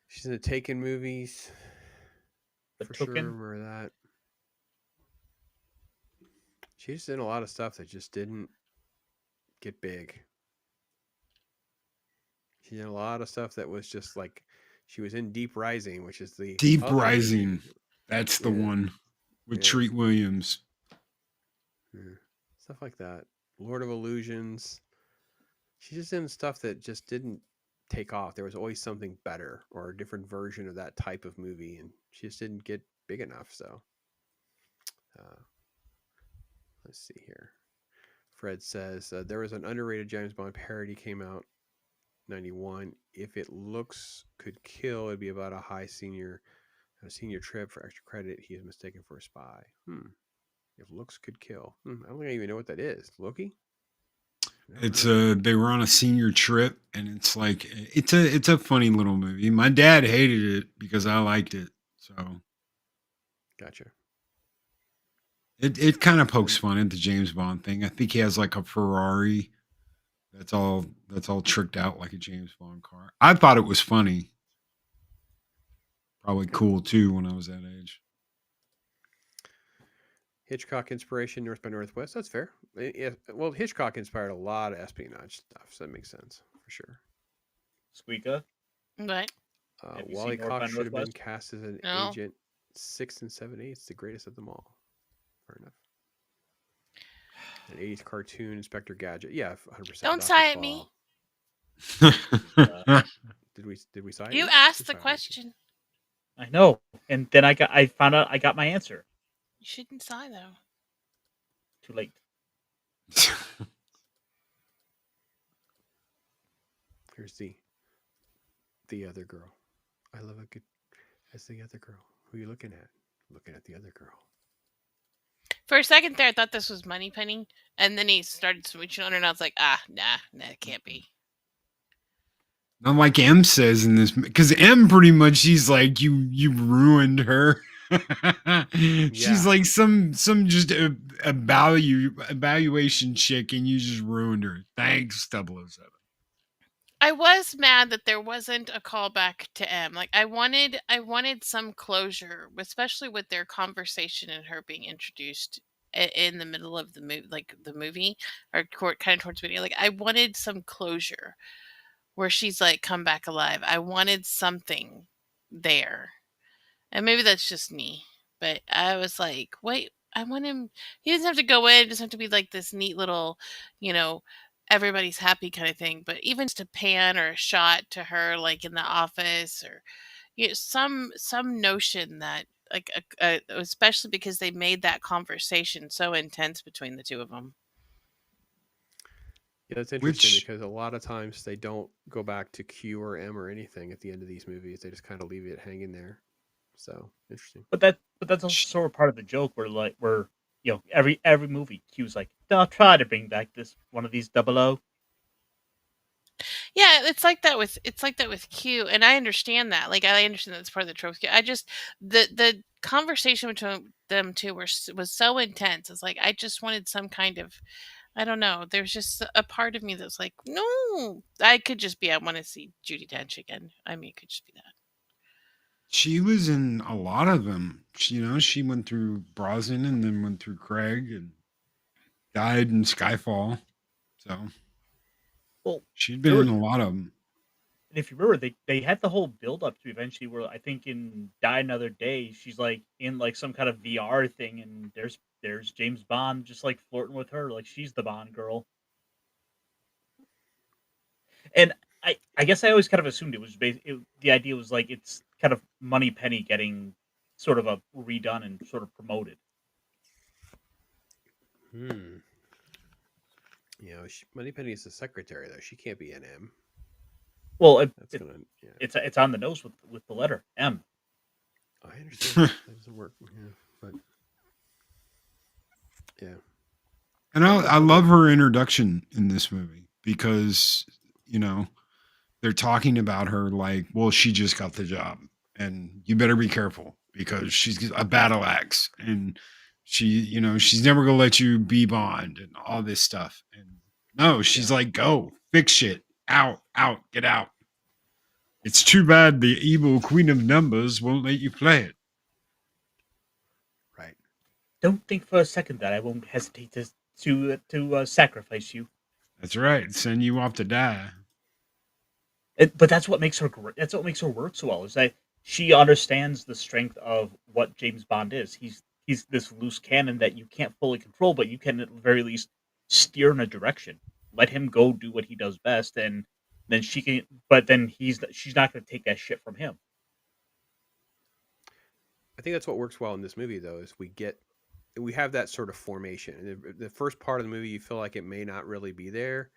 She's in the Taken movies. For sure, remember that. She's in a lot of stuff that just didn't get big. She's in a lot of stuff that was just like, she was in Deep Rising, which is the Deep Rising. That's the one with Treat Williams. Yeah. Stuff like that. Lord of Illusions. She's just in stuff that just didn't take off. There was always something better or a different version of that type of movie, and she just didn't get big enough. So, let's see here. Fred says there was an underrated James Bond parody came out 91. If it looks could kill, it'd be about a senior trip for extra credit. He is mistaken for a spy. If looks could kill, I don't think I even know what that is. Loki. It's they were on a senior trip, and it's like it's a funny little movie. My dad hated it because I liked it, so gotcha. It kind of pokes fun at the James Bond thing. I think he has like a Ferrari that's all tricked out like a James Bond car. I thought it was funny, probably cool too when I was that age. Hitchcock inspiration, North by Northwest. That's fair. Yeah, well, Hitchcock inspired a lot of espionage stuff, so that makes sense for sure. SQUEEKA. What? Have you Wally seen North by Cox should have been Northwest? cast as an No. agent 6 and 7/8. It's the greatest of them all. Fair enough. An 80s cartoon, Inspector Gadget. Yeah, 100%. Don't Dr. sigh at Claw. me. Did we sign You you? asked Who the signed you? question. I know, and then I found out I got my answer. You shouldn't sigh though. Too late. Here's the other girl. I love a good. That's the other girl. Who are you looking at? Looking at the other girl. For a second there, I thought this was Moneypenny, and then he started switching on her, and I was like, nah, it can't be. Not like M says in this, because M pretty much, she's like, you ruined her. She's like some just a evaluation chick, and you just ruined her. Thanks, 007. I was mad that there wasn't a callback to M. Like I wanted some closure, especially with their conversation and her being introduced in the middle of the movie, like the movie, or kind of towards the video. Like I wanted some closure where she's like come back alive. I wanted something there. And maybe that's just me. But I was like, wait, I want him. He doesn't have to go in. It doesn't have to be like this neat little, everybody's happy kind of thing. But even just a pan or a shot to her, like in the office, or some notion that, like, especially because they made that conversation so intense between the two of them. Yeah, that's interesting because a lot of times they don't go back to Q or M or anything at the end of these movies. They just kind of leave it hanging there. So interesting. But that's also sort of part of the joke where every movie Q's like, I'll try to bring back one of these 00. Yeah, it's like that with Q, and I understand that. Like I understand that's part of the trope. I just the conversation between them two was so intense. It's like I just wanted some kind of, I don't know. There's just a part of me that's like, no, I could just be. I want to see Judi Dench again. I mean, it could just be that. She was in a lot of them. She went through Brosnan and then went through Craig and died in Skyfall. So, well, she'd been in a lot of them. And if you remember, they had the whole build up to eventually where I think in Die Another Day, she's like in like some kind of VR thing, and there's James Bond just like flirting with her, like she's the Bond girl. And I guess I always kind of assumed it was the idea was like it's kind of Moneypenny getting sort of a redone and sort of promoted. Moneypenny is the secretary though. She can't be an M. Well, it's on the nose with the letter M. I understand that doesn't work. Yeah, but yeah. And I love her introduction in this movie because they're talking about her like, well, she just got the job, and you better be careful because she's a battle axe, and she's never gonna let you be Bond and all this stuff. And no, she's like, go fix shit, out, get out. It's too bad the evil Queen of Numbers won't let you play it. Right. Don't think for a second that I won't hesitate to sacrifice you. That's right. Send you off to die. But that's what makes her great. That's what makes her work so well. Is that she understands the strength of what James Bond is. He's this loose cannon that you can't fully control, but you can at the very least steer in a direction. Let him go do what he does best, and then she can. But then she's not going to take that shit from him. I think that's what works well in this movie, though, is we have that sort of formation. The first part of the movie, you feel like it may not really be there.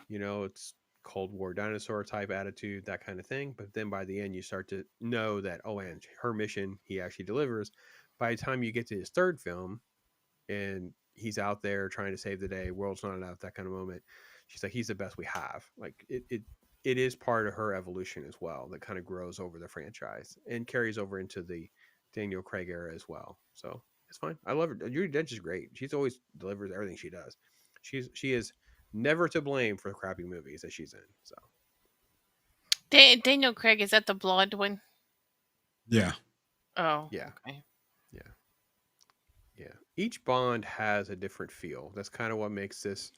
It's Cold War dinosaur type attitude, that kind of thing. But then by the end, you start to know that, and her mission, he actually delivers. By the time you get to his third film and he's out there trying to save the day, world's not enough, that kind of moment, she's like, he's the best we have. Like it is part of her evolution as well that kind of grows over the franchise and carries over into the Daniel Craig era as well. So it's fine. I love her. Judi Dench is great. She's always delivers everything she does. She is never to blame for the crappy movies that she's in. So Daniel Craig, is that the blonde one? Yeah. Oh. Yeah. Okay. Yeah. Each Bond has a different feel. That's kind of what makes this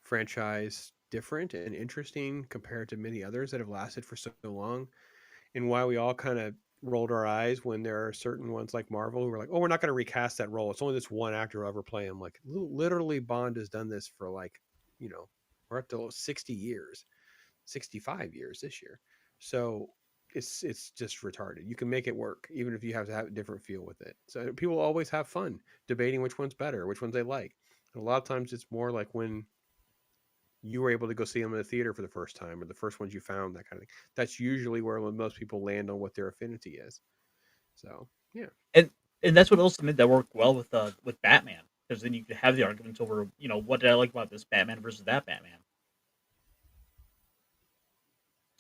franchise different and interesting compared to many others that have lasted for so long. and why we all kind of rolled our eyes when there are certain ones like Marvel who were like, "Oh, we're not going to recast that role. It's only this one actor who ever play him." Like, literally, Bond has done this for like, you know, we're up to 60 years, 65 years this year. So it's just retarded. You can make it work, even if you have to have a different feel with it. So people always have fun debating which one's better, which ones they like. And a lot of times it's more like when you were able to go see them in the theater for the first time or the first ones you found, that kind of thing. That's usually where most people land on what their affinity is. So yeah. And that's what also made that work well with Batman, because then you could have the arguments over, what did I like about this Batman versus that Batman.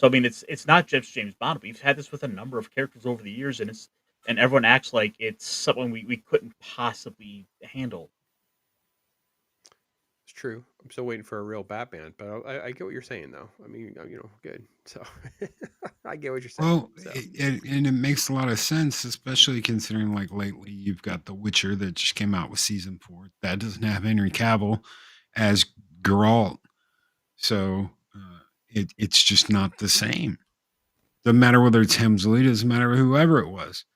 So I mean, it's not just James Bond. We've had this with a number of characters over the years, and everyone acts like it's something we couldn't possibly handle. It's true. I'm still waiting for a real Batman, but I get what you're saying, though. I mean, good. So I get what you're saying. Well, So and it makes a lot of sense, especially considering like lately you've got The Witcher that just came out with season 4. That doesn't have Henry Cavill as Geralt, so it's just not the same. Doesn't matter whether it's Hemsley, doesn't matter whoever it was.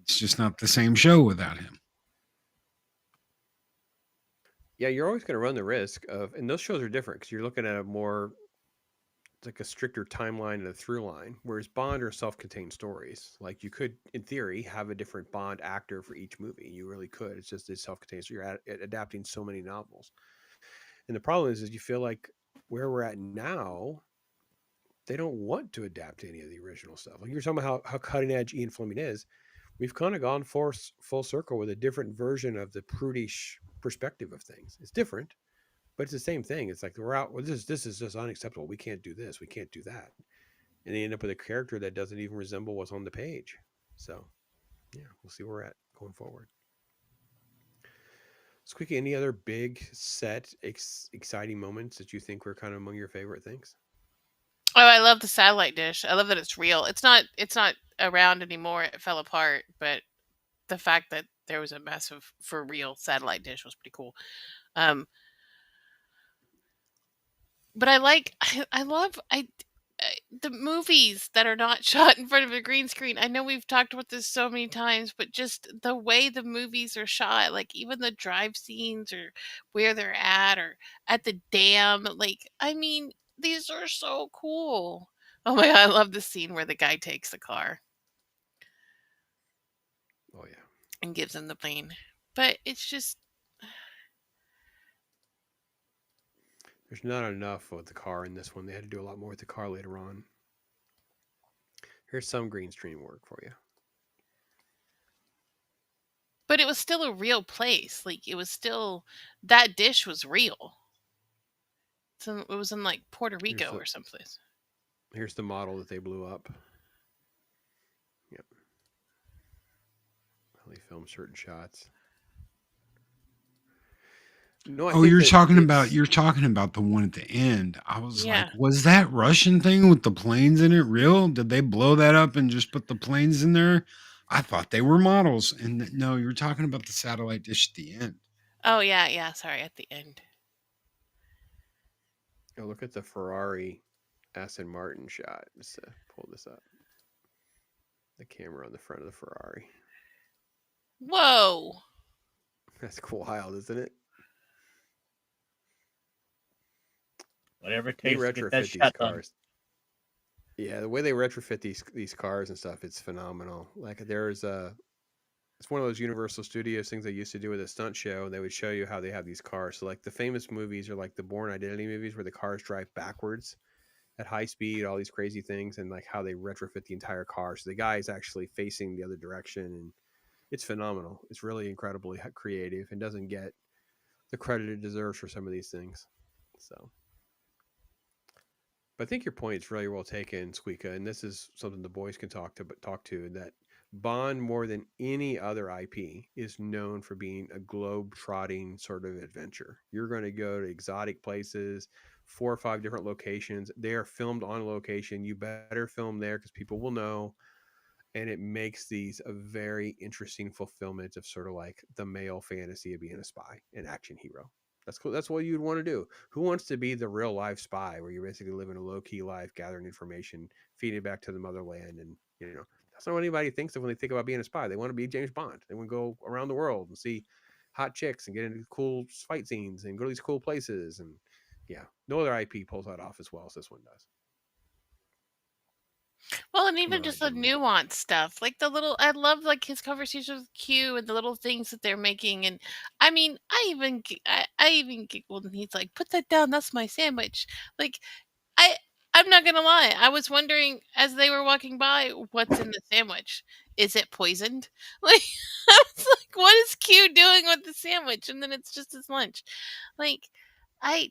It's just not the same show without him. yeah, you're always going to run the risk of, and those shows are different because you're looking at a more like a stricter timeline and a through line, whereas Bond are self-contained stories. Like you could, in theory, have a different Bond actor for each movie. You really could. It's self-contained. So you're adapting so many novels, and the problem is you feel like where we're at now, they don't want to adapt any of the original stuff. Like you're talking about how cutting edge Ian Fleming is. We've kind of gone full circle with a different version of the prudish perspective of things. It's different, but it's the same thing. It's like we're out. Well, this is just unacceptable. We can't do this. We can't do that. And they end up with a character that doesn't even resemble what's on the page. So, yeah, we'll see where we're at going forward. Squeaky, any other big set exciting moments that you think were kind of among your favorite things? Oh, I love the satellite dish. I love that it's real. It's not around anymore. It fell apart, but the fact that there was a massive for real satellite dish was pretty cool. Um, but I love the movies that are not shot in front of a green screen. I know we've talked about this so many times, but just the way the movies are shot, like even the drive scenes or where they're at or at the dam, like I mean, these are so cool. Oh my god, I love the scene where the guy takes the car Oh yeah, and gives him the plane. But it's just there's not enough with the car in this one. They had to do a lot more with the car later on. Here's some green screen work for you. but it was still a real place. Like it was still that dish was real. It was in like Puerto Rico or someplace. Here's the model that they blew up. Yep. They filmed certain shots. No, you're talking about the one at the end. I was like, was that Russian thing with the planes in it real? Did they blow that up and just put the planes in there? I thought they were models. And no, you're talking about the satellite dish at the end. Oh yeah, sorry, at the end. Oh, look at the Ferrari Aston Martin shot. Let's pull this up. The camera on the front of the Ferrari. Whoa. That's wild, isn't it? Whatever it takes to get that these shot cars. Done. Yeah, the way they retrofit these cars and stuff, it's phenomenal. Like it's one of those Universal Studios things they used to do with a stunt show. They would show you how they have these cars. So like the famous movies are like the Bourne Identity movies where the cars drive backwards at high speed, all these crazy things, and like how they retrofit the entire car. So the guy is actually facing the other direction, and it's phenomenal. It's really incredibly creative and doesn't get the credit it deserves for some of these things. So. But I think your point is really well taken, Squeeka, and this is something the boys can talk to. That Bond, more than any other IP, is known for being a globe-trotting sort of adventure. You're going to go to exotic places, 4 or 5 different locations. They are filmed on location. You better film there because people will know. And it makes these a very interesting fulfillment of sort of like the male fantasy of being a spy, an action hero. That's cool. That's what you'd want to do. Who wants to be the real life spy where you're basically living a low key life, gathering information, feeding it back to the motherland, and that's not what anybody thinks of when they think about being a spy. They want to be James Bond. They want to go around the world and see hot chicks and get into cool fight scenes and go to these cool places. And no other IP pulls that off as well as this one does. Well, and even just the nuanced stuff, like I love like his conversation with Q and the little things that they're making. And I mean, I even giggled when he's like, "Put that down, that's my sandwich." Like, I'm not gonna lie, I was wondering as they were walking by, what's in the sandwich? Is it poisoned? Like, I was like, what is Q doing with the sandwich? And then it's just his lunch. Like, I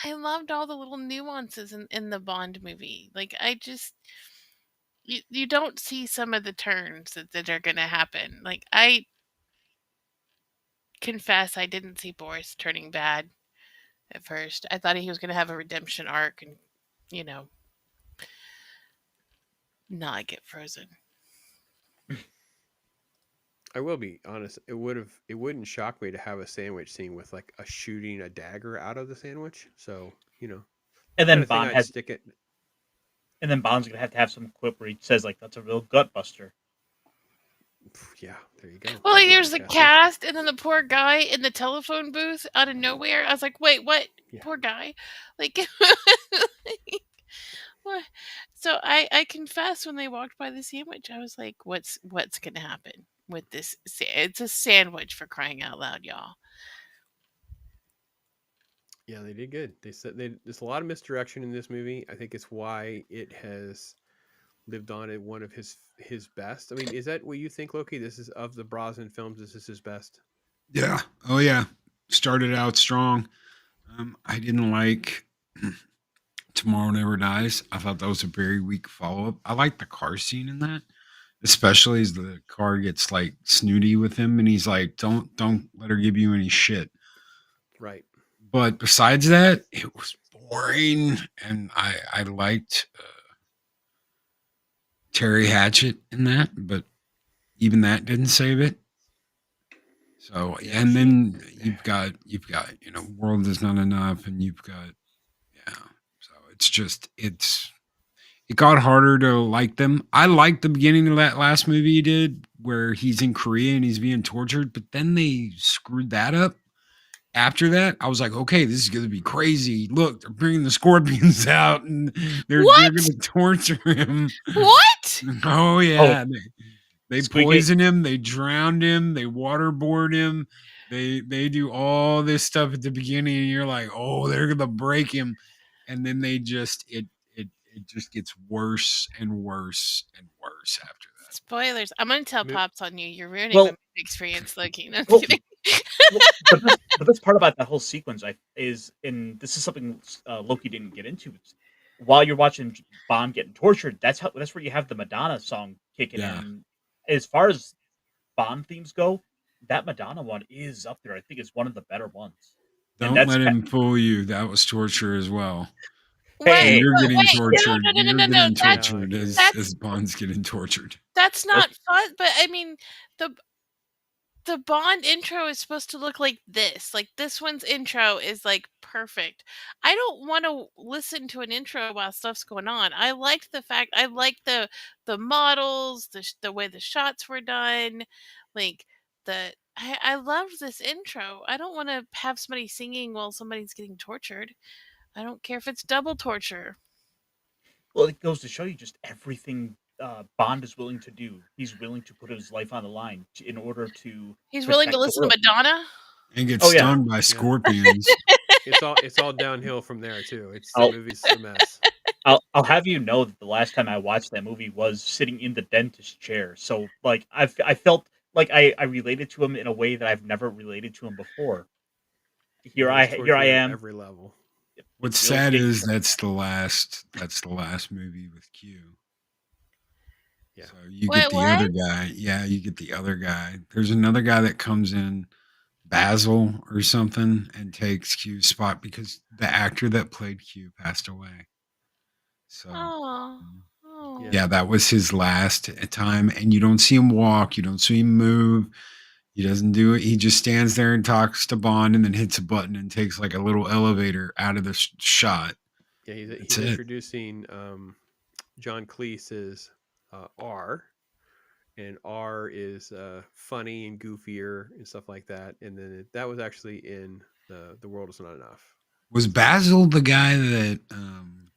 loved all the little nuances in the Bond movie. Like, you don't see some of the turns that are gonna happen. Like, I confess I didn't see Boris turning bad at first. I thought he was gonna have a redemption arc and, not get frozen. I will be honest. It wouldn't shock me to have a sandwich scene with like a shooting a dagger out of the sandwich. So and then Bond has stick it. And then Bond's gonna have to have some quip where he says like, "That's a real gut buster." Yeah, there you go. Well, like, there's the cast, and then the poor guy in the telephone booth out of nowhere. I was like, "Wait, what? Yeah. Poor guy!" Like, what? So I confess when they walked by the sandwich, I was like, "What's gonna happen with this? It's a sandwich, for crying out loud, y'all." Yeah, they did good. They said there's a lot of misdirection in this movie. I think it's why it has lived on at one of his best. I mean, is that what you think, Loki? This is of the Brosnan films. This is his best. Yeah. Oh yeah. Started out strong. I didn't like Tomorrow Never Dies. I thought that was a very weak follow up. I like the car scene in that, especially as the car gets like snooty with him, and he's like, "Don't let her give you any shit." Right. But besides that, it was boring, and I liked Terry Hatchett in that, but even that didn't save it. So, and then you've got World Is Not Enough, and you've got so it's just it got harder to like them. I liked the beginning of that last movie he did where he's in Korea and he's being tortured, but then they screwed that up. After that, I was like, okay, this is going to be crazy. Look, they're bringing the scorpions out and they're going to torture him. What? Oh, yeah. Oh. They poison him. They drowned him. They waterboard him. They do all this stuff at the beginning, and you're like, oh, they're going to break him. And then they just, it just gets worse and worse and worse after that. Spoilers. I'm going to tell Pops on you. You're ruining my experience, Loki. No, I'm Well, kidding. the best part about that whole sequence is, and this is something Loki didn't get into. While you're watching Bond getting tortured, that's where you have the Madonna song kicking in. As far as Bond themes go, that Madonna one is up there. I think it's one of the better ones. Don't let him fool you. That was torture as well. Wait, you're getting tortured. No, you're getting tortured as Bond's getting tortured. That's not fun. But I mean, the Bond intro is supposed to look like this. Like, this one's intro is like perfect. I don't want to listen to an intro while stuff's going on. I liked the fact I liked the models, the way the shots were done, like I loved this intro. I don't want to have somebody singing while somebody's getting tortured. I don't care if it's double torture. Well, it goes to show you just everything Bond is willing to do. He's willing to put his life on the line in order to. He's willing to listen to Madonna and get stung by scorpions. It's all downhill from there too. The movie's a mess. I'll have you know that the last time I watched that movie was sitting in the dentist chair. So like I felt like I related to him in a way that I've never related to him before. Here I am. Every level. What's sad is that's the last movie with Q. Yeah. So you get the other guy. Yeah, you get the other guy. There's another guy that comes in, Basil or something, and takes Q's spot because the actor that played Q passed away. So yeah, that was his last time, and you don't see him walk, you don't see him move. He doesn't do it. He just stands there and talks to Bond and then hits a button and takes like a little elevator out of the shot. Yeah, he's introducing John Cleese is R, and R is funny and goofier and stuff like that. And then that was actually in The World Is Not Enough. Was Basil the guy that?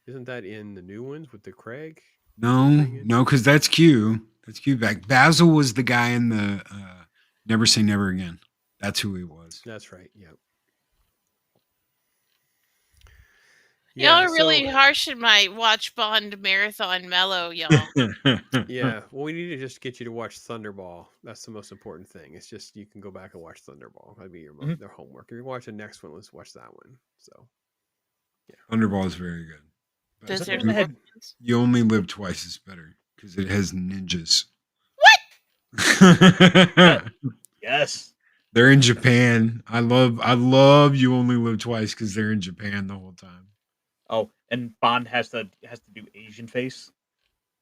Isn't that in the new ones with the Craig? No, because that's Q. That's Q back. Basil was the guy in the Never Say Never Again. That's who he was. That's right. Yep. Y'all are really harsh in my watch Bond marathon mellow, y'all. Yeah. Well, we need to just get you to watch Thunderball. That's the most important thing. It's just you can go back and watch Thunderball. That'd be their homework. If you watch the next one, let's watch that one. So, yeah. Thunderball is very good. Does there You Only Live Twice is better because it has ninjas. What? Yes. They're in Japan. I love You Only Live Twice because they're in Japan the whole time. Oh, and Bond has to do Asian face.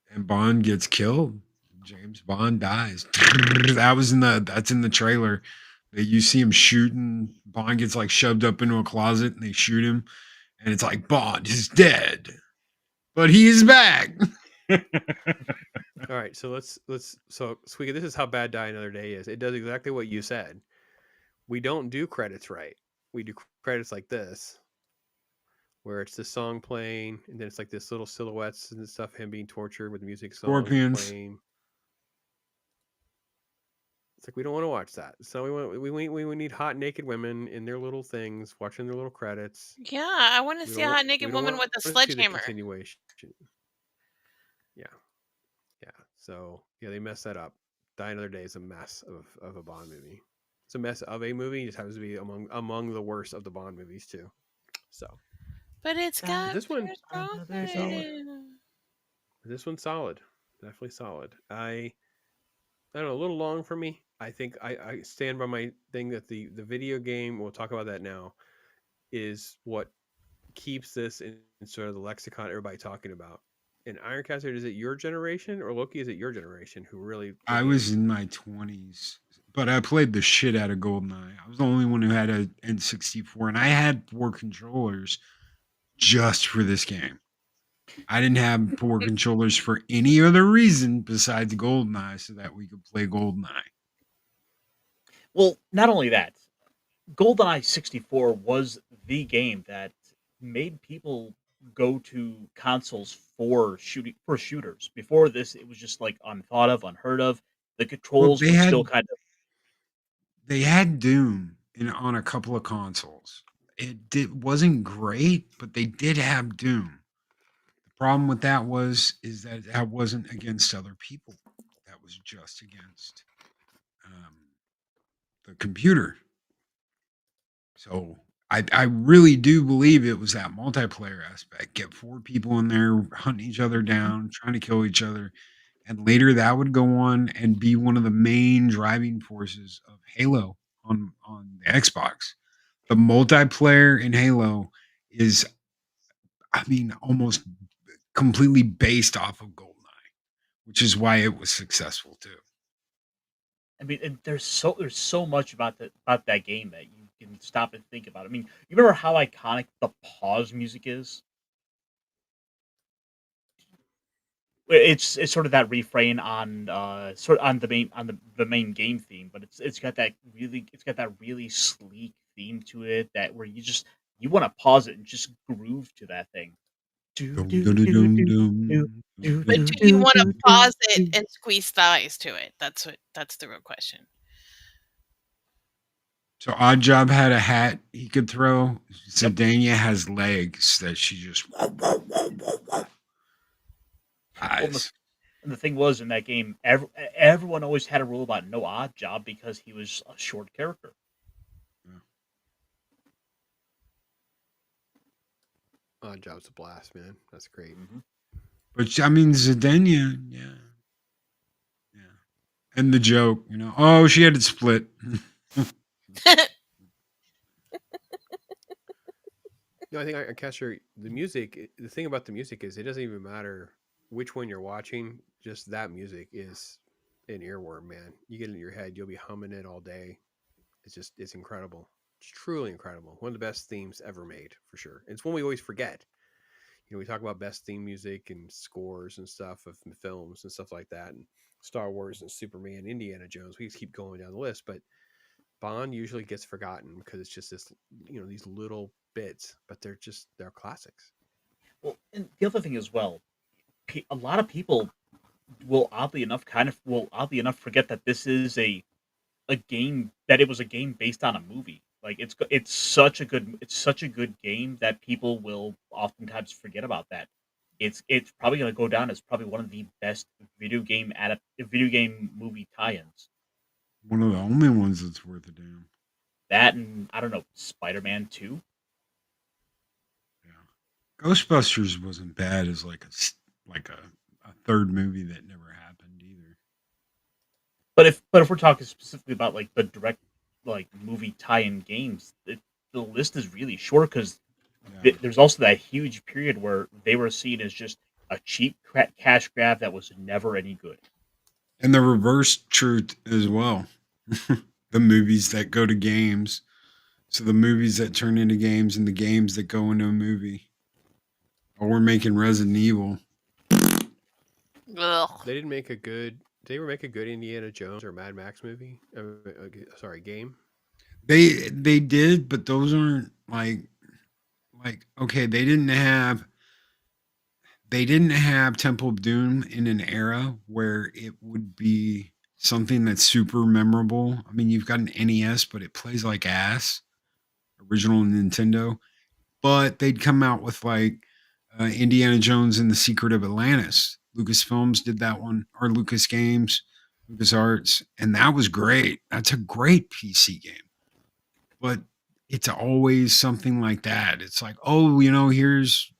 And Bond gets killed. James Bond dies. That's in the trailer. That you see him shooting. Bond gets like shoved up into a closet and they shoot him. And it's like Bond is dead. But he is back. all right. So so SQUEEKA, this is how bad Die Another Day is. It does exactly what you said. We don't do credits right. We do credits like this, where it's the song playing, and then it's like this little silhouettes and stuff, him being tortured with the music Scorpions. playing. It's like we don't want to watch that. So we need hot naked women in their little things, watching their little credits. Yeah, I want to see a hot naked woman with a sledgehammer. Continuation. Yeah. So yeah, they messed that up. Die Another Day is a mess of a Bond movie. It's a mess of a movie. It just happens to be among the worst of the Bond movies too. So, but it's got this one. Brosnan. This one's solid, definitely solid. I don't know, a little long for me. I think I stand by my thing that the video game. We'll talk about that now. Is what keeps this in sort of the lexicon everybody talking about. And Ironcaster, is it your generation or Loki? Is it your generation who really? I was in my 20s, but I played the shit out of GoldenEye. I was the only one who had a N64, and I had 4 controllers just for this game. I didn't have 4 controllers for any other reason besides GoldenEye, so that we could play GoldenEye. Well, not only that, GoldenEye 64 was the game that made people go to consoles for shooters. Before this, it was just like unthought of, unheard of. The controls were still kind of. They had Doom on a couple of consoles. Wasn't great, but they did have Doom. The problem with that is that wasn't against other people. That was just against the computer. So I really do believe it was that multiplayer aspect. Get 4 people in there hunting each other down, trying to kill each other. And later that would go on and be one of the main driving forces of Halo on the Xbox. The multiplayer in Halo is, almost completely based off of GoldenEye, which is why it was successful too. I mean, and there's so much about that game that you can stop and think about. I mean, you remember how iconic the pause music is? It's sort of that refrain on the main game theme, but it's got that really sleek theme to it that where you want to pause it and just groove to that thing. But do you want to pause it and squeeze thighs to it? That's the real question. So Oddjob had a hat he could throw. Zidania has legs that she just eyes. And the thing was, in that game, everyone always had a rule about no Oddjob because he was a short character. Oddjob's a blast, man. That's great. But Zidania, yeah. And the joke, she had it split. No, I think Ironcaster, the music. The thing about the music is it doesn't even matter which one you're watching. Just that music is an earworm, man. You get it in your head, you'll be humming it all day. It's incredible. It's truly incredible. One of the best themes ever made, for sure. It's one we always forget. we talk about best theme music and scores and stuff of films and stuff like that, and Star Wars and Superman, Indiana Jones. We just keep going down the list, but Bond usually gets forgotten because it's just this, these little bits, but they're classics. Well, and the other thing as well, a lot of people will oddly enough forget that this is a game, that it was a game based on a movie. Like it's such a good game that people will oftentimes forget about that. It's probably going to go down as probably one of the best video game movie tie-ins. One of the only ones that's worth a damn. That, and I don't know, Spider-Man 2. Ghostbusters wasn't bad as like a third movie that never happened either. But if we're talking specifically about like the direct like movie tie-in games, the list is really short because there's also that huge period where they were seen as just a cheap cash grab that was never any good. And the reverse truth as well. The movies that go to games. So the movies that turn into games and the games that go into a movie. Or we're making Resident Evil. Ugh. They didn't make a good. Did they ever make a good Indiana Jones or Mad Max movie? Game. They did, but those aren't like okay. They didn't have Temple of Doom in an era where it would be something that's super memorable. I mean, you've got an NES, but it plays like ass. Original Nintendo, but they'd come out with like Indiana Jones and the Secret of Atlantis. Lucasfilms did that one, or Lucas Games, LucasArts, and that was great. That's a great PC game. But it's always something like that. It's like, oh, here's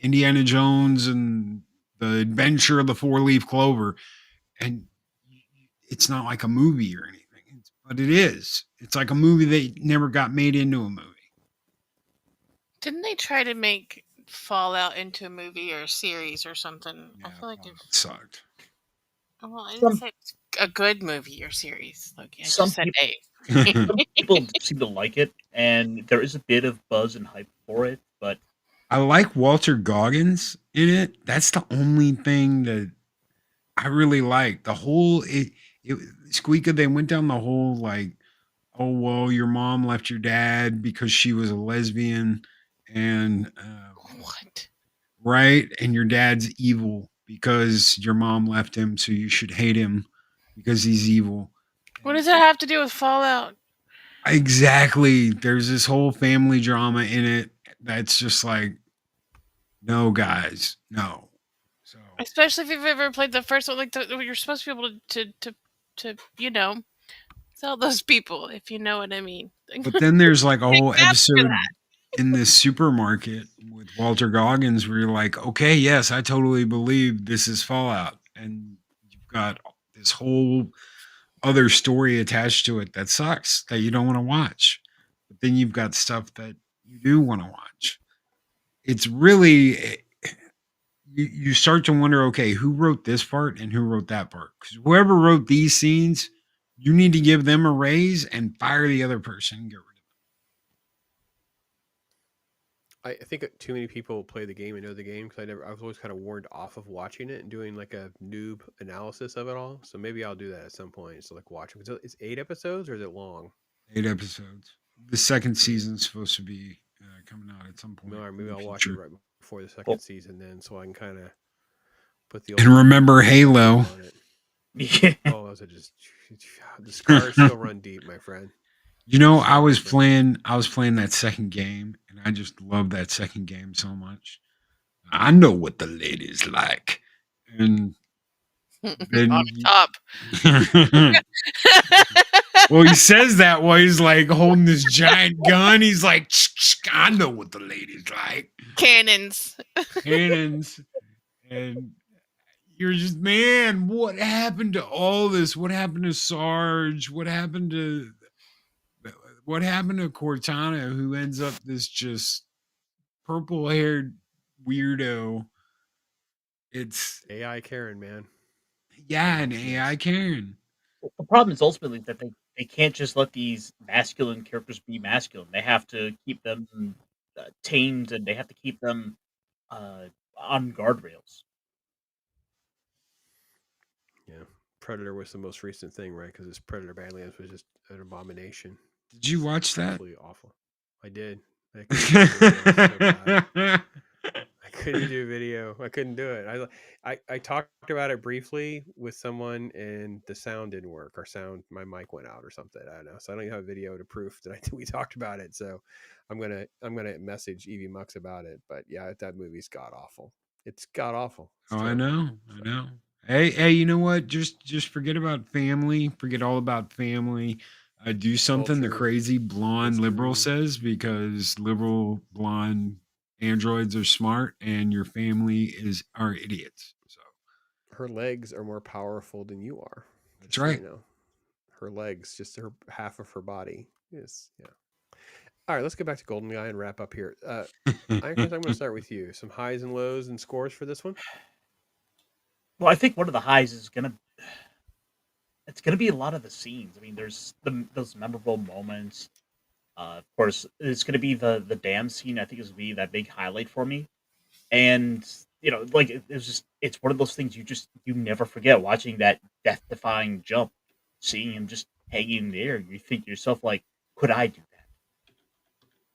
Indiana Jones and the Adventure of the Four-Leaf Clover, and it's not like a movie or anything, but it is. It's like a movie that never got made into a movie. Didn't they try to make Fallout into a movie or a series or something? Yeah, I feel like it sucked. Well, I didn't say it's a good movie or series. Loki, I Some just said some people seem to like it, and there is a bit of buzz and hype for it, but I like Walter Goggins in it. That's the only thing that I really like. The whole SQUEEKA, they went down the whole like, oh well, your mom left your dad because she was a lesbian, and what? Right, and your dad's evil because your mom left him, so you should hate him because he's evil. What does that have to do with Fallout? Exactly. There's this whole family drama in it that's just like, no, guys, no. So Especially if you've ever played the first one, like you're supposed to be able to sell those people, if you know what I mean. But then there's like a whole episode in this supermarket with Walter Goggins where you're like, okay, yes, I totally believe this is Fallout. And you've got this whole other story attached to it that sucks, that you don't want to watch. But then you've got stuff that you do want to watch. It's really, you start to wonder, okay, who wrote this part and who wrote that part? Because whoever wrote these scenes, you need to give them a raise and fire the other person and get rid of I think too many people play the game and know the game because I was always kind of warned off of watching it and doing like a noob analysis of it all. So maybe I'll do that at some point. So like watching. So it's 8 episodes or is it long? 8 episodes. The second season's supposed to be coming out at some point. No, maybe I'll watch it right before the second season then, so I can kind of put the. And remember Halo. Yeah. Oh, those are just the scars still run deep, my friend. I was playing that second game, and I just love that second game so much. I know what the ladies like, and then on top. Well, he says that while he's like holding this giant gun. He's like, I know what the ladies like. Cannons. And you're just, man, what happened to all this? What happened to Sarge? What happened to Cortana, who ends up this just purple-haired weirdo? It's AI Karen, man. Yeah, an AI Karen. The problem is ultimately that they can't just let these masculine characters be masculine. They have to keep them tamed, and they have to keep them on guardrails. Yeah, Predator was the most recent thing, right? Because this Predator Badlands was just an abomination. Did you watch that? Absolutely awful. I did. I couldn't do video. So bad. I couldn't do video. I couldn't do it. I talked about it briefly with someone, and the sound didn't work. My mic went out or something. I don't know. So I don't even have video to proof that we talked about it. So I'm gonna message Evie Mux about it. But yeah, that movie's god awful. It's god awful. It's I terrible. know. Hey, you know what? Just forget about family. Forget all about family. Do something the Culture. crazy blonde liberal History. says, because liberal blonde androids are smart and your family are idiots. So Her legs are more powerful than you are. that's So right. you know, her legs, just her half of her body is All right, let's get back to GoldenEye and wrap up here. Ironcast, I'm going to start with you. Some highs and lows and scores for this one. Well, I think one of the highs is it's gonna be a lot of the scenes. I mean, there's those memorable moments. Of course, it's gonna be the dam scene. I think is gonna be that big highlight for me. And like it's one of those things you never forget watching that death defying jump, seeing him just hanging in the air. You think to yourself like, could I do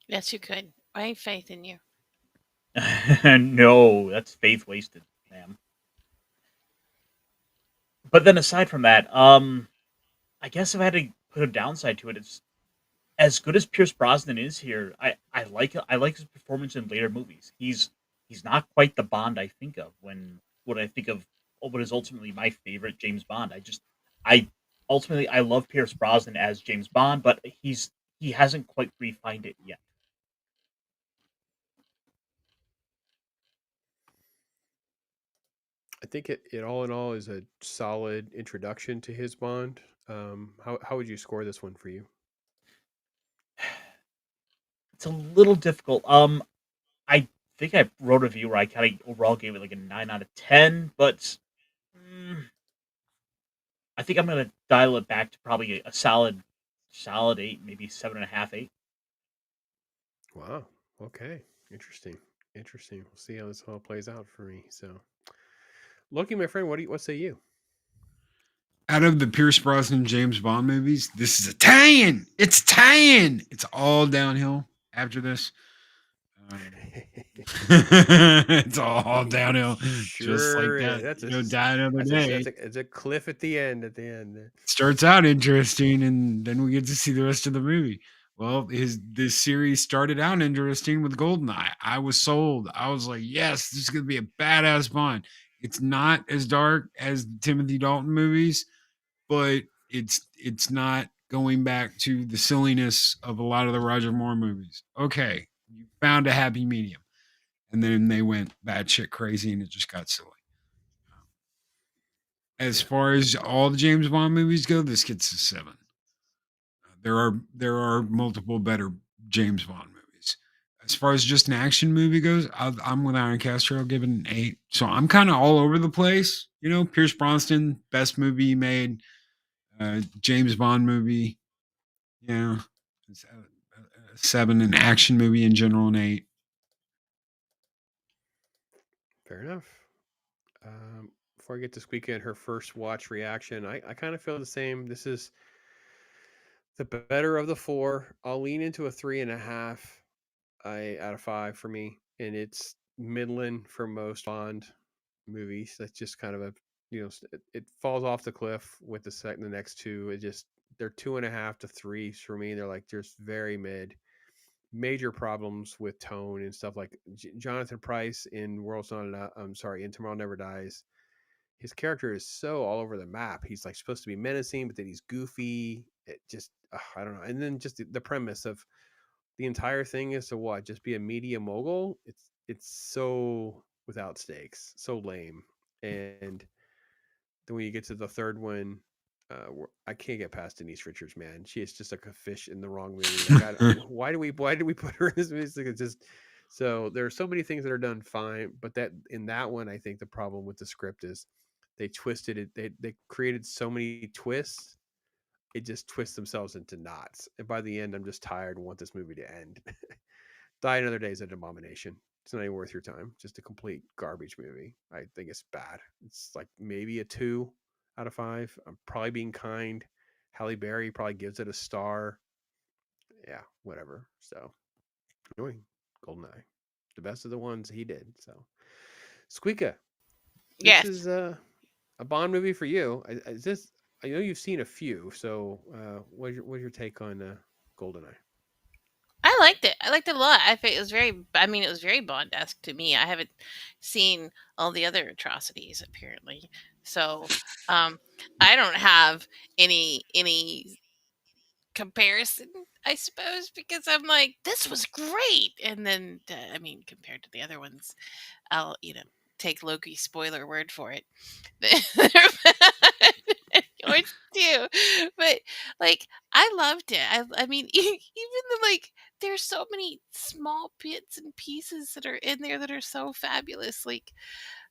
Yes, you could. I have faith in you. that? No, that's faith wasted, ma'am. But then aside from that, I guess if I had to put a downside to it, it's as good as Pierce Brosnan is here. I like his performance in later movies. He's not quite the Bond I think of when I think of what is ultimately my favorite James Bond. I ultimately I love Pierce Brosnan as James Bond, but he hasn't quite refined it yet. I think it all in all is a solid introduction to his Bond. How would you score this one for you? It's a little difficult. I think I wrote a review where I kind of overall gave it like a 9 out of 10, but mm, I think I'm gonna dial it back to probably a solid 8, maybe 7.5, 8. Wow. Okay. Interesting. Interesting. We'll see how this all plays out for me. So, Loki, my friend, what say you? Out of the Pierce Brosnan James Bond movies, this is a 10. It's 10. It's all downhill after this. It's all downhill, just like Sure is. that. Die another day. It's a cliff at the end. Starts out interesting, and then we get to see the rest of the movie. Well, this series started out interesting with GoldenEye. I was sold. I was like, yes, this is gonna be a badass Bond. It's not as dark as the Timothy Dalton movies, but it's not going back to the silliness of a lot of the Roger Moore movies. Okay, you found a happy medium, and then they went batshit crazy, and it just got silly. As far as all the James Bond movies go, this gets a 7. There are multiple better James Bond movies. As far as just an action movie goes, I'm with Ironcaster. I'll give it an 8. So I'm kind of all over the place. Pierce Brosnan, best movie he made. James Bond movie, it's a 7. An action movie in general, an 8. Fair enough. Before I get to Squeeka and her first watch reaction, I kind of feel the same. This is the better of the 4. I'll lean into a 3.5 out of 5 for me, and it's Midland for most Bond movies. That's just kind of it falls off the cliff with the next two. They're 2.5 to 3s for me. They're like just very mid. Major problems with tone and stuff like Jonathan Pryce in in Tomorrow Never Dies. His character is so all over the map. He's like supposed to be menacing, but then he's goofy. It just I don't know. And then just the premise of the entire thing is to what? Just be a media mogul. It's so without stakes, so lame. And then when you get to the third one, I can't get past Denise Richards, man. She is just like a fish in the wrong movie. Like, why do we put her in this movie? It's just so there are so many things that are done fine, but that in that one, I think the problem with the script is they twisted it. They created so many twists. It just twists themselves into knots. And by the end, I'm just tired and want this movie to end. Die Another Day is an abomination. It's not even worth your time. Just a complete garbage movie. I think it's bad. It's like maybe a 2 out of 5. I'm probably being kind. Halle Berry probably gives it a star. Yeah, whatever. So, anyway, GoldenEye, the best of the ones he did. So, SQUEEKA, this Yes. is a Bond movie for you. Is this? I know you've seen a few. So, what's your take on GoldenEye? I liked it. I liked it a lot. I think it was very. I mean, it was very Bond-esque to me. I haven't seen all the other atrocities apparently, so I don't have any comparison, I suppose, because I'm like, this was great, and then I mean, compared to the other ones, I'll take Loki's spoiler word for it. Yours too, but like I loved it. I mean, even the like, there's so many small bits and pieces that are in there that are so fabulous. Like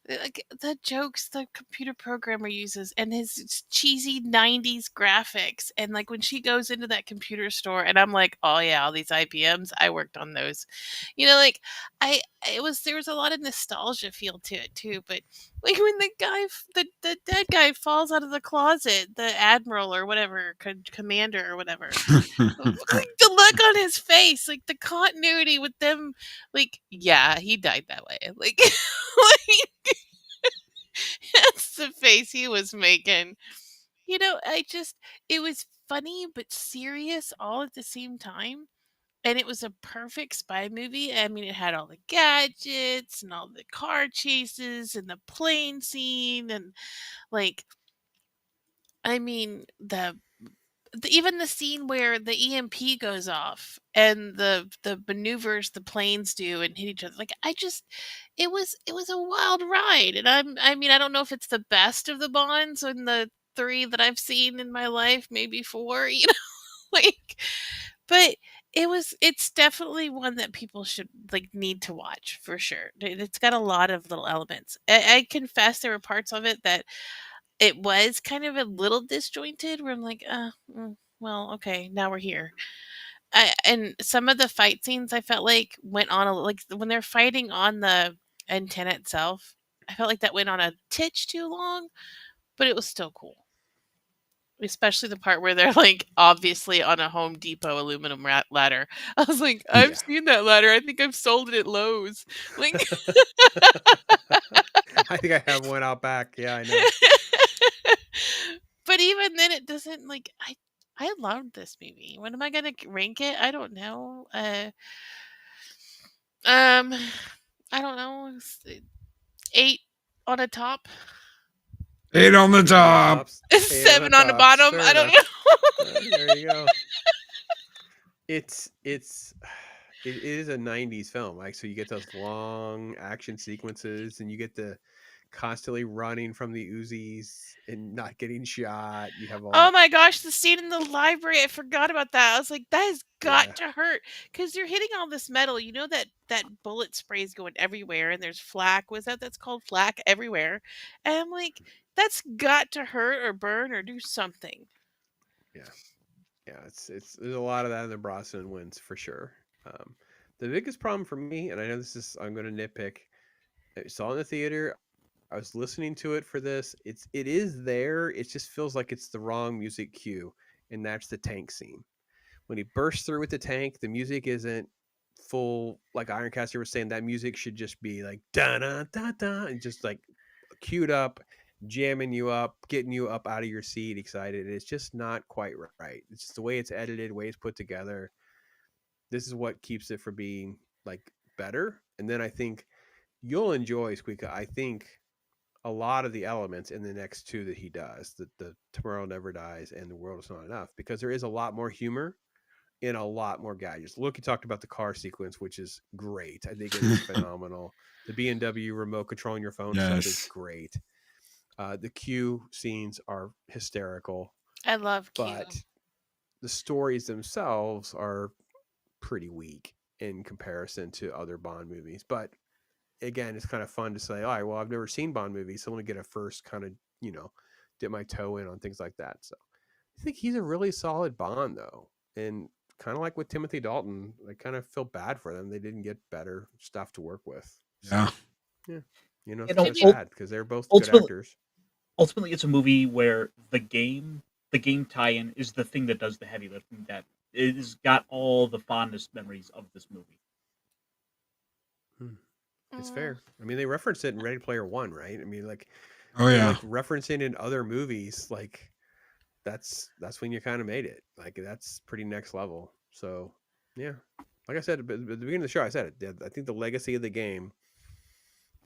the jokes the computer programmer uses and his cheesy 90s graphics, and like when she goes into that computer store and I'm like, oh yeah, all these IBMs, I worked on those, like I it was there was a lot of nostalgia feel to it too. But like when the dead guy falls out of the closet, the admiral or whatever, commander or whatever, like the look on his face, like the continuity with them, like yeah, he died that way, like like that's the face he was making. It was funny but serious all at the same time. And it was a perfect spy movie. I mean, it had all the gadgets and all the car chases and the plane scene. And, like, I mean, even the scene where the EMP goes off and the maneuvers the planes do and hit each other. Like, it was a wild ride. And I mean, I don't know if it's the best of the Bonds in the 3 that I've seen in my life, maybe 4, like, but it's definitely one that people should like need to watch for sure. It's got a lot of little elements. I confess there were parts of it that it was kind of a little disjointed where I'm like, well, okay, now we're here. And some of the fight scenes I felt like went on like when they're fighting on the antenna itself, I felt like that went on a titch too long, but it was still cool. Especially the part where they're like obviously on a Home Depot aluminum ladder. I was like, I've Yeah. seen that ladder. I think I've sold it at Lowe's. Like, I think I have one out back. Yeah, I know. but even then, it doesn't like I loved this movie. When am I gonna rank it? I don't know. I don't know. 8 on the top. 8 on the top. Tops. 8 7 on the top. bottom. Fair I don't enough. know. There you go. It is a 90s film. Like, so you get those long action sequences and you get the constantly running from the Uzis and not getting shot. You have all Oh my gosh, the scene in the library, I forgot about that. I was like, that has got Yeah. to hurt because you're hitting all this metal. You know that bullet spray is going everywhere, and there's flak. Was that's called flak everywhere? And I'm like, that's got to hurt or burn or do something. Yeah. Yeah, it's there's a lot of that in the Brosnan wins for sure. The biggest problem for me, and I know I'm going to nitpick. I saw it in the theater. I was listening to it for this. It is there. It just feels like it's the wrong music cue, and that's the tank scene. When he bursts through with the tank, the music isn't full. Like Ironcaster was saying, that music should just be like da da da da, and just like queued up, jamming you up, getting you up out of your seat, excited. It's just not quite right. It's just the way it's edited, the way it's put together. This is what keeps it from being like better. And then I think you'll enjoy SQUEEKA. I think a lot of the elements in the next 2 that he does, the Tomorrow Never Dies and The World Is Not Enough, because there is a lot more humor and a lot more gadgets. Look, you talked about the car sequence, which is great. I think it is phenomenal. The BMW remote controlling your phone stuff is great. The Q scenes are hysterical. I love Q. But the stories themselves are pretty weak in comparison to other Bond movies. But again, it's kind of fun to say, all right, well, I've never seen Bond movies, so I want to get a first kind of, dip my toe in on things like that. So I think he's a really solid Bond, though. And kind of like with Timothy Dalton, I kind of feel bad for them. They didn't get better stuff to work with. Yeah. Yeah, You it's know, kind of sad because they're both good ultimately, actors. ultimately, it's a movie where the game tie-in is the thing that does the heavy lifting. That it has got all the fondest memories of this movie. It's fair. I mean, they referenced it in Ready Player One, right? I mean, like, Oh you're yeah. like referencing in other movies. Like, that's when you kind of made it. Like, that's pretty next level. So, yeah, like I said at the beginning of the show, I said it. I think the legacy of the game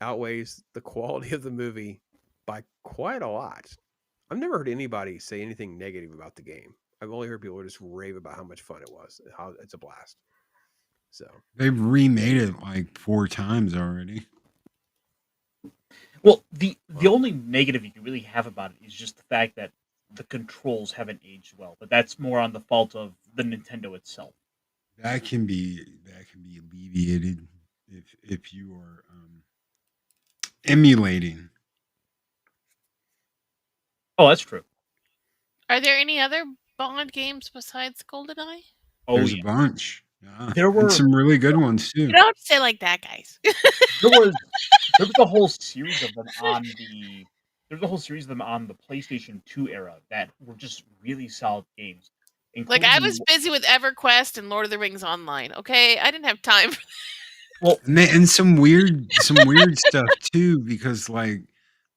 outweighs the quality of the movie by quite a lot. I've never heard anybody say anything negative about the game. I've only heard people just rave about how much fun it was, how it's a blast. So They've remade it like 4 times already. Well, the only negative you can really have about it is just the fact that the controls haven't aged well, but that's more on the fault of the Nintendo itself. That can be alleviated if you are emulating. Oh, that's true. Are there any other Bond games besides GoldenEye? Oh, There's a yeah. bunch. Yeah. There were And some really good ones too. You don't have to say it like that, guys. there was a whole series of them on the PlayStation 2 era that were just really solid games. Like, I was including- busy with EverQuest and Lord of the Rings Online, okay? I didn't have time for Well, and some weird stuff too, because like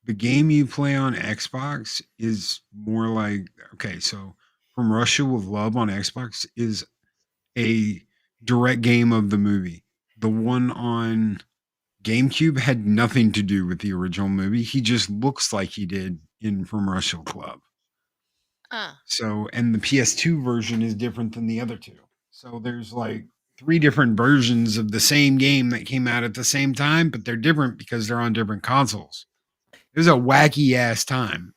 the game you play on Xbox is more like, okay, so From Russia with Love on Xbox is a direct game of the movie. The one on GameCube had nothing to do with the original movie. He just looks like he did in From Russia with Love. So, and the PS2 version is different than the other two. So there's like 3 different versions of the same game that came out at the same time, but they're different because they're on different consoles. It was a wacky ass time.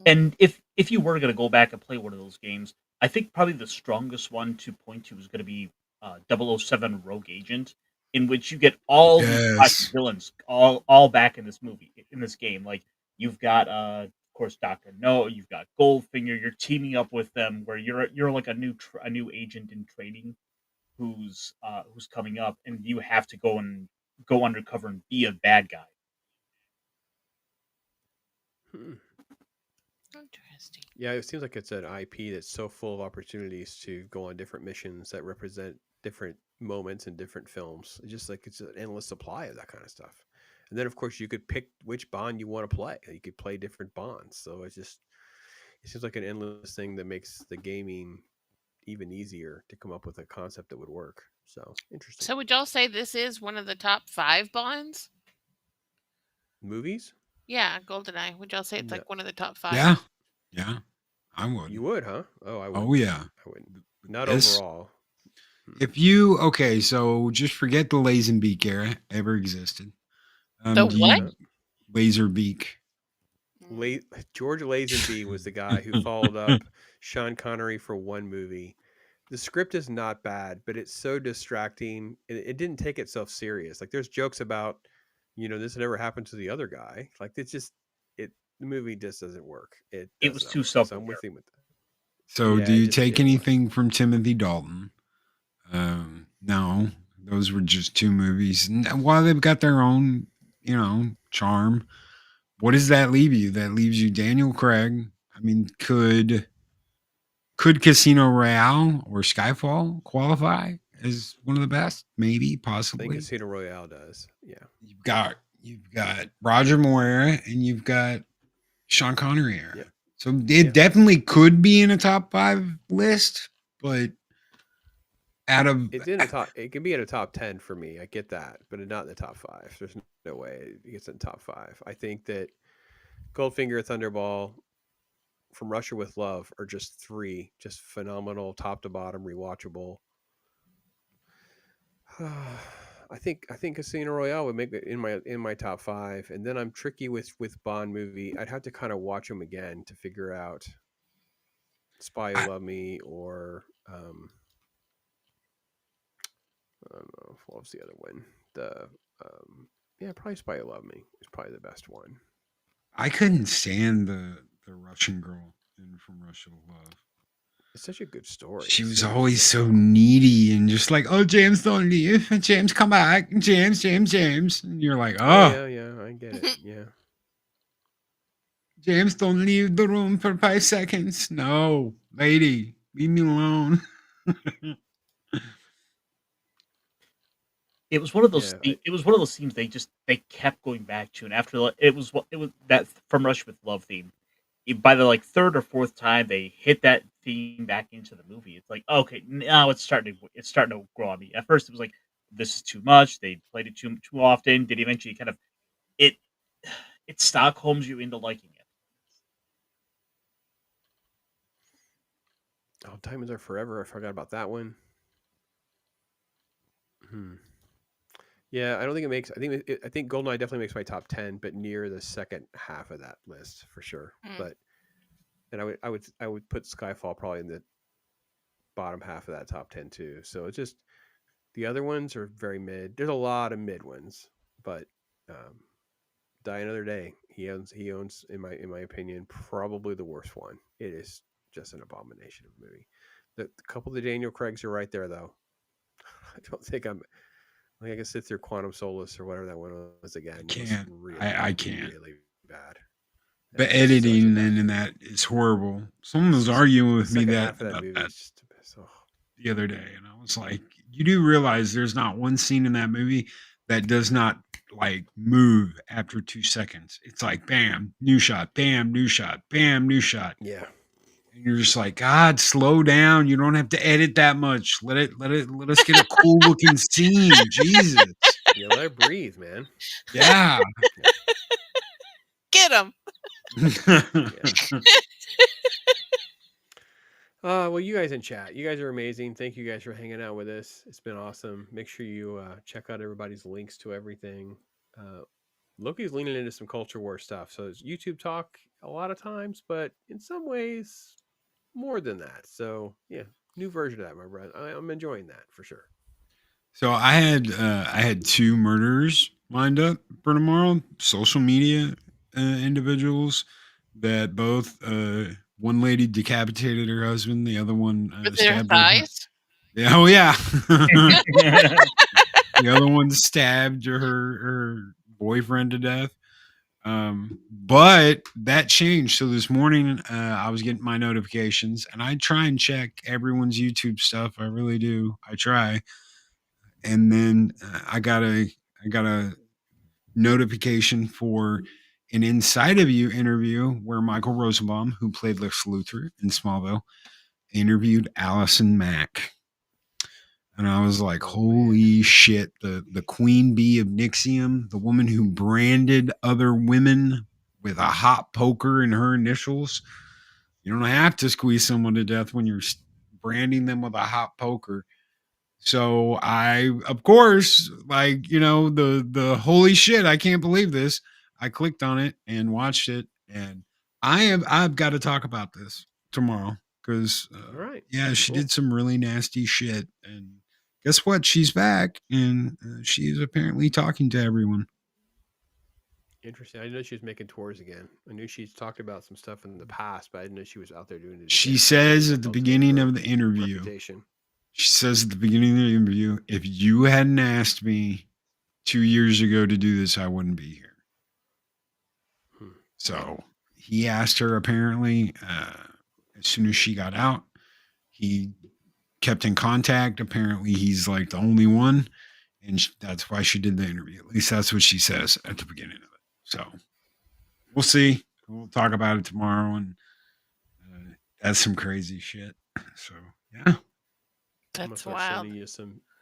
And if you were going to go back and play one of those games, I think probably the strongest one to point to is going to be 007 Rogue Agent, in which you get all these classic villains all back in this movie, in this game. Like, you've got of course Dr. No, you've got Goldfinger. You're teaming up with them where you're like a new agent in training who's coming up, and you have to go undercover and be a bad guy. Interesting. yeah, it seems like it's an IP that's so full of opportunities to go on different missions that represent different moments in different films. It's just like it's an endless supply of that kind of stuff. And then of course you could pick which Bond you want to play. You could play different Bonds. So it seems like an endless thing that makes the gaming even easier to come up with a concept that would work. So interesting. So would y'all say this is one of the top 5 Bonds? Movies? Yeah, GoldenEye. Would y'all say it's like one of the top 5? Yeah. Yeah. I would. You would, huh? Oh, I would. Oh yeah. I wouldn't. Not This- overall. If you okay, so just forget the Lazenbeak era ever existed. The what? Laserbeak. George Lazenby was the guy who followed up Sean Connery for one movie. The script is not bad, but it's so distracting. It didn't take itself serious. Like, there's jokes about, this never happened to the other guy. Like, the movie just doesn't work. It was does too not work. So I'm self-aware. with him with that. So Yeah, do it you just take didn't work. anything from Timothy Dalton? No, those were just 2 movies. While they've got their own, charm, what does that leave you? That leaves you Daniel Craig. I mean, could Casino Royale or Skyfall qualify as one of the best? Maybe, I think possibly. Casino Royale does. Yeah. You've got Roger Moore era and you've got Sean Connery era. Yeah. So it definitely could be in a top 5 list, but out of It's in a top. It can be in a top 10 for me. I get that, but not in the top 5. There's no way it gets in the top 5. I think that Goldfinger, Thunderball, From Russia with Love are just 3 just phenomenal, top to bottom, rewatchable. I think Casino Royale would make it in my top 5, and then I'm tricky with Bond movie. I'd have to kind of watch them again to figure out Spy Who Loved Me or I don't know, what was the other one? Probably Spy Who Loved Me is probably the best one. I couldn't stand the Russian girl in From Russia with Love. It's such a good story. She was So always so needy and just like, oh, James, don't leave. James, come back. James. And you're like, oh, yeah, I get it. Yeah. James, don't leave the room for 5 seconds. No, lady, leave me alone. It was one of those. Yeah, It was one of those themes they kept going back to, and after it was that From Rush with Love theme. By the third or fourth time they hit that theme back into the movie, it's like, okay, now it's starting to grow on me. At first, it was like, this is too much. They played it too often. Did eventually kind of it it Stockholms you into liking it. Oh, Diamonds Are Forever. I forgot about that one. Yeah, I don't think it makes. I think GoldenEye definitely makes my top 10, but near the second half of that list for sure. But and I would put Skyfall probably in the bottom half of that top 10 too. So it's just the other ones are very mid. There's a lot of mid ones, but Die Another Day he owns in my opinion probably the worst one. It is just an abomination of a movie. The couple of the Daniel Craigs are right there though. I don't think I can sit through Quantum Solace or whatever that one was again. I can't. I can't. Really bad. The editing in that is horrible. Someone was arguing with me about that the other day, and I was like, "You do realize there's not one scene in that movie that does not like move after 2 seconds. It's like bam, new shot, bam, new shot, bam, new shot." Yeah. And you're just like, God, slow down. You don't have to edit that much. Let us get a cool looking scene. Jesus. Yeah, let it breathe, man. Yeah. Get him. Well, you guys in chat, you guys are amazing. Thank you guys for hanging out with us. It's been awesome. Make sure you check out everybody's links to everything. Loki's leaning into some culture war stuff, so it's YouTube talk a lot of times, but in some ways more than that. So yeah, new version of that, my brother. I'm enjoying that for sure. So I had 2 murders lined up for tomorrow. Social media individuals that both one lady decapitated her husband, the other one With their stabbed her. thighs? Yeah, oh yeah. The other one stabbed her boyfriend to death. But that changed. So this morning, I was getting my notifications, and I try and check everyone's YouTube stuff. I really do. I try, and then I got a notification for an Inside of You interview where Michael Rosenbaum, who played Lex Luthor in Smallville, interviewed Allison Mack. And I was like, holy shit, the queen bee of Nixium, the woman who branded other women with a hot poker in her initials. You don't have to squeeze someone to death when you're branding them with a hot poker. So I, of course, like, the holy shit, I can't believe this. I clicked on it and watched it, and I've got to talk about this tomorrow because yeah, she did some really nasty shit, and guess what? She's back, and she's apparently talking to everyone. Interesting. I didn't know she was making tours again. I knew she's talked about some stuff in the past, but I didn't know she was out there doing it. She says at the beginning of the interview, she says at the beginning of the interview, if you hadn't asked me 2 years ago to do this, I wouldn't be here. So he asked her apparently as soon as she got out. He kept in contact. Apparently, he's like the only one, and that's why she did the interview. At least that's what she says at the beginning of it. So we'll see. We'll talk about it tomorrow, and that's some crazy shit. So yeah, that's wild.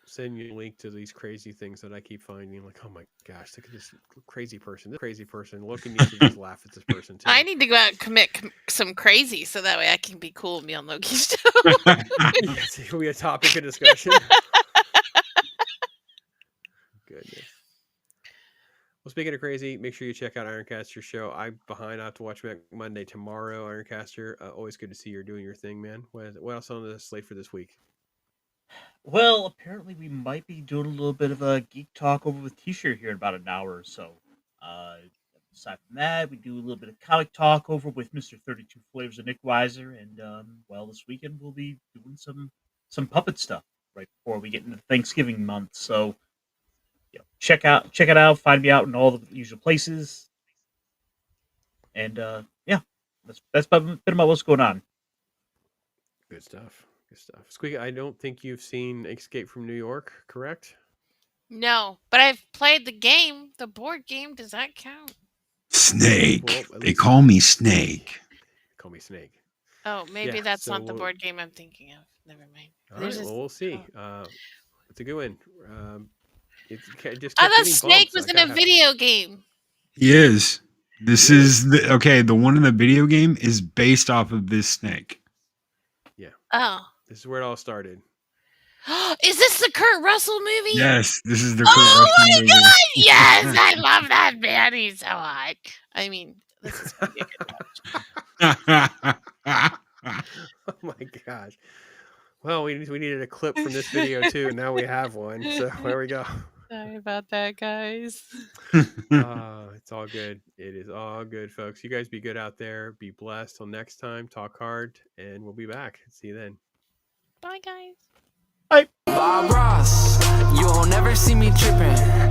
Send you a link to these crazy things that I keep finding. Like, oh my gosh, look at this crazy person. This crazy person. Look, and you should just laugh at this person too. I need to go out and commit some crazy so that way I can be cool and be on Loki's show. Yes, it will be a topic of discussion. Goodness. Well, speaking of crazy, make sure you check out Ironcaster show. I'm behind. I have to watch Monday tomorrow. Ironcaster, always good to see you're doing your thing, man. What else on the slate for this week? Well, apparently we might be doing a little bit of a geek talk over with T-shirt here in about an hour or so. aside from that, we do a little bit of comic talk over with Mr. 32 Flavors and Nick Weiser, and well, this weekend we'll be doing some puppet stuff right before we get into Thanksgiving month. So, check it out, find me out in all the usual places, and that's a bit about what's going on. Good stuff. Good stuff. Squeak, I don't think you've seen Escape from New York, correct? No, but I've played the game, the board game. Does that count? Snake. Well, They call me Snake. Call me Snake. Oh, maybe Yeah, that's so not the we'll- board game I'm thinking of. Never mind. All right, well, we'll see. It's a good one. It just I kept thought getting Snake bumped, was so in I a gotta video game. He is. This is the one in the video game is based off of this snake. Yeah. Oh. This is where it all started. Is this the Kurt Russell movie? Yes, this is the Oh Kurt Russell my movie. god! Yes, I love that man. He's so hot. I mean, this is gonna be a good watch. Oh my gosh. Well, we needed a clip from this video too, and now we have one. So there we go. Sorry about that, guys. It's all good. It is all good, folks. You guys be good out there. Be blessed. Till next time, talk hard, and we'll be back. See you then. Bye, guys. Bob Ross, you'll never see me tripping.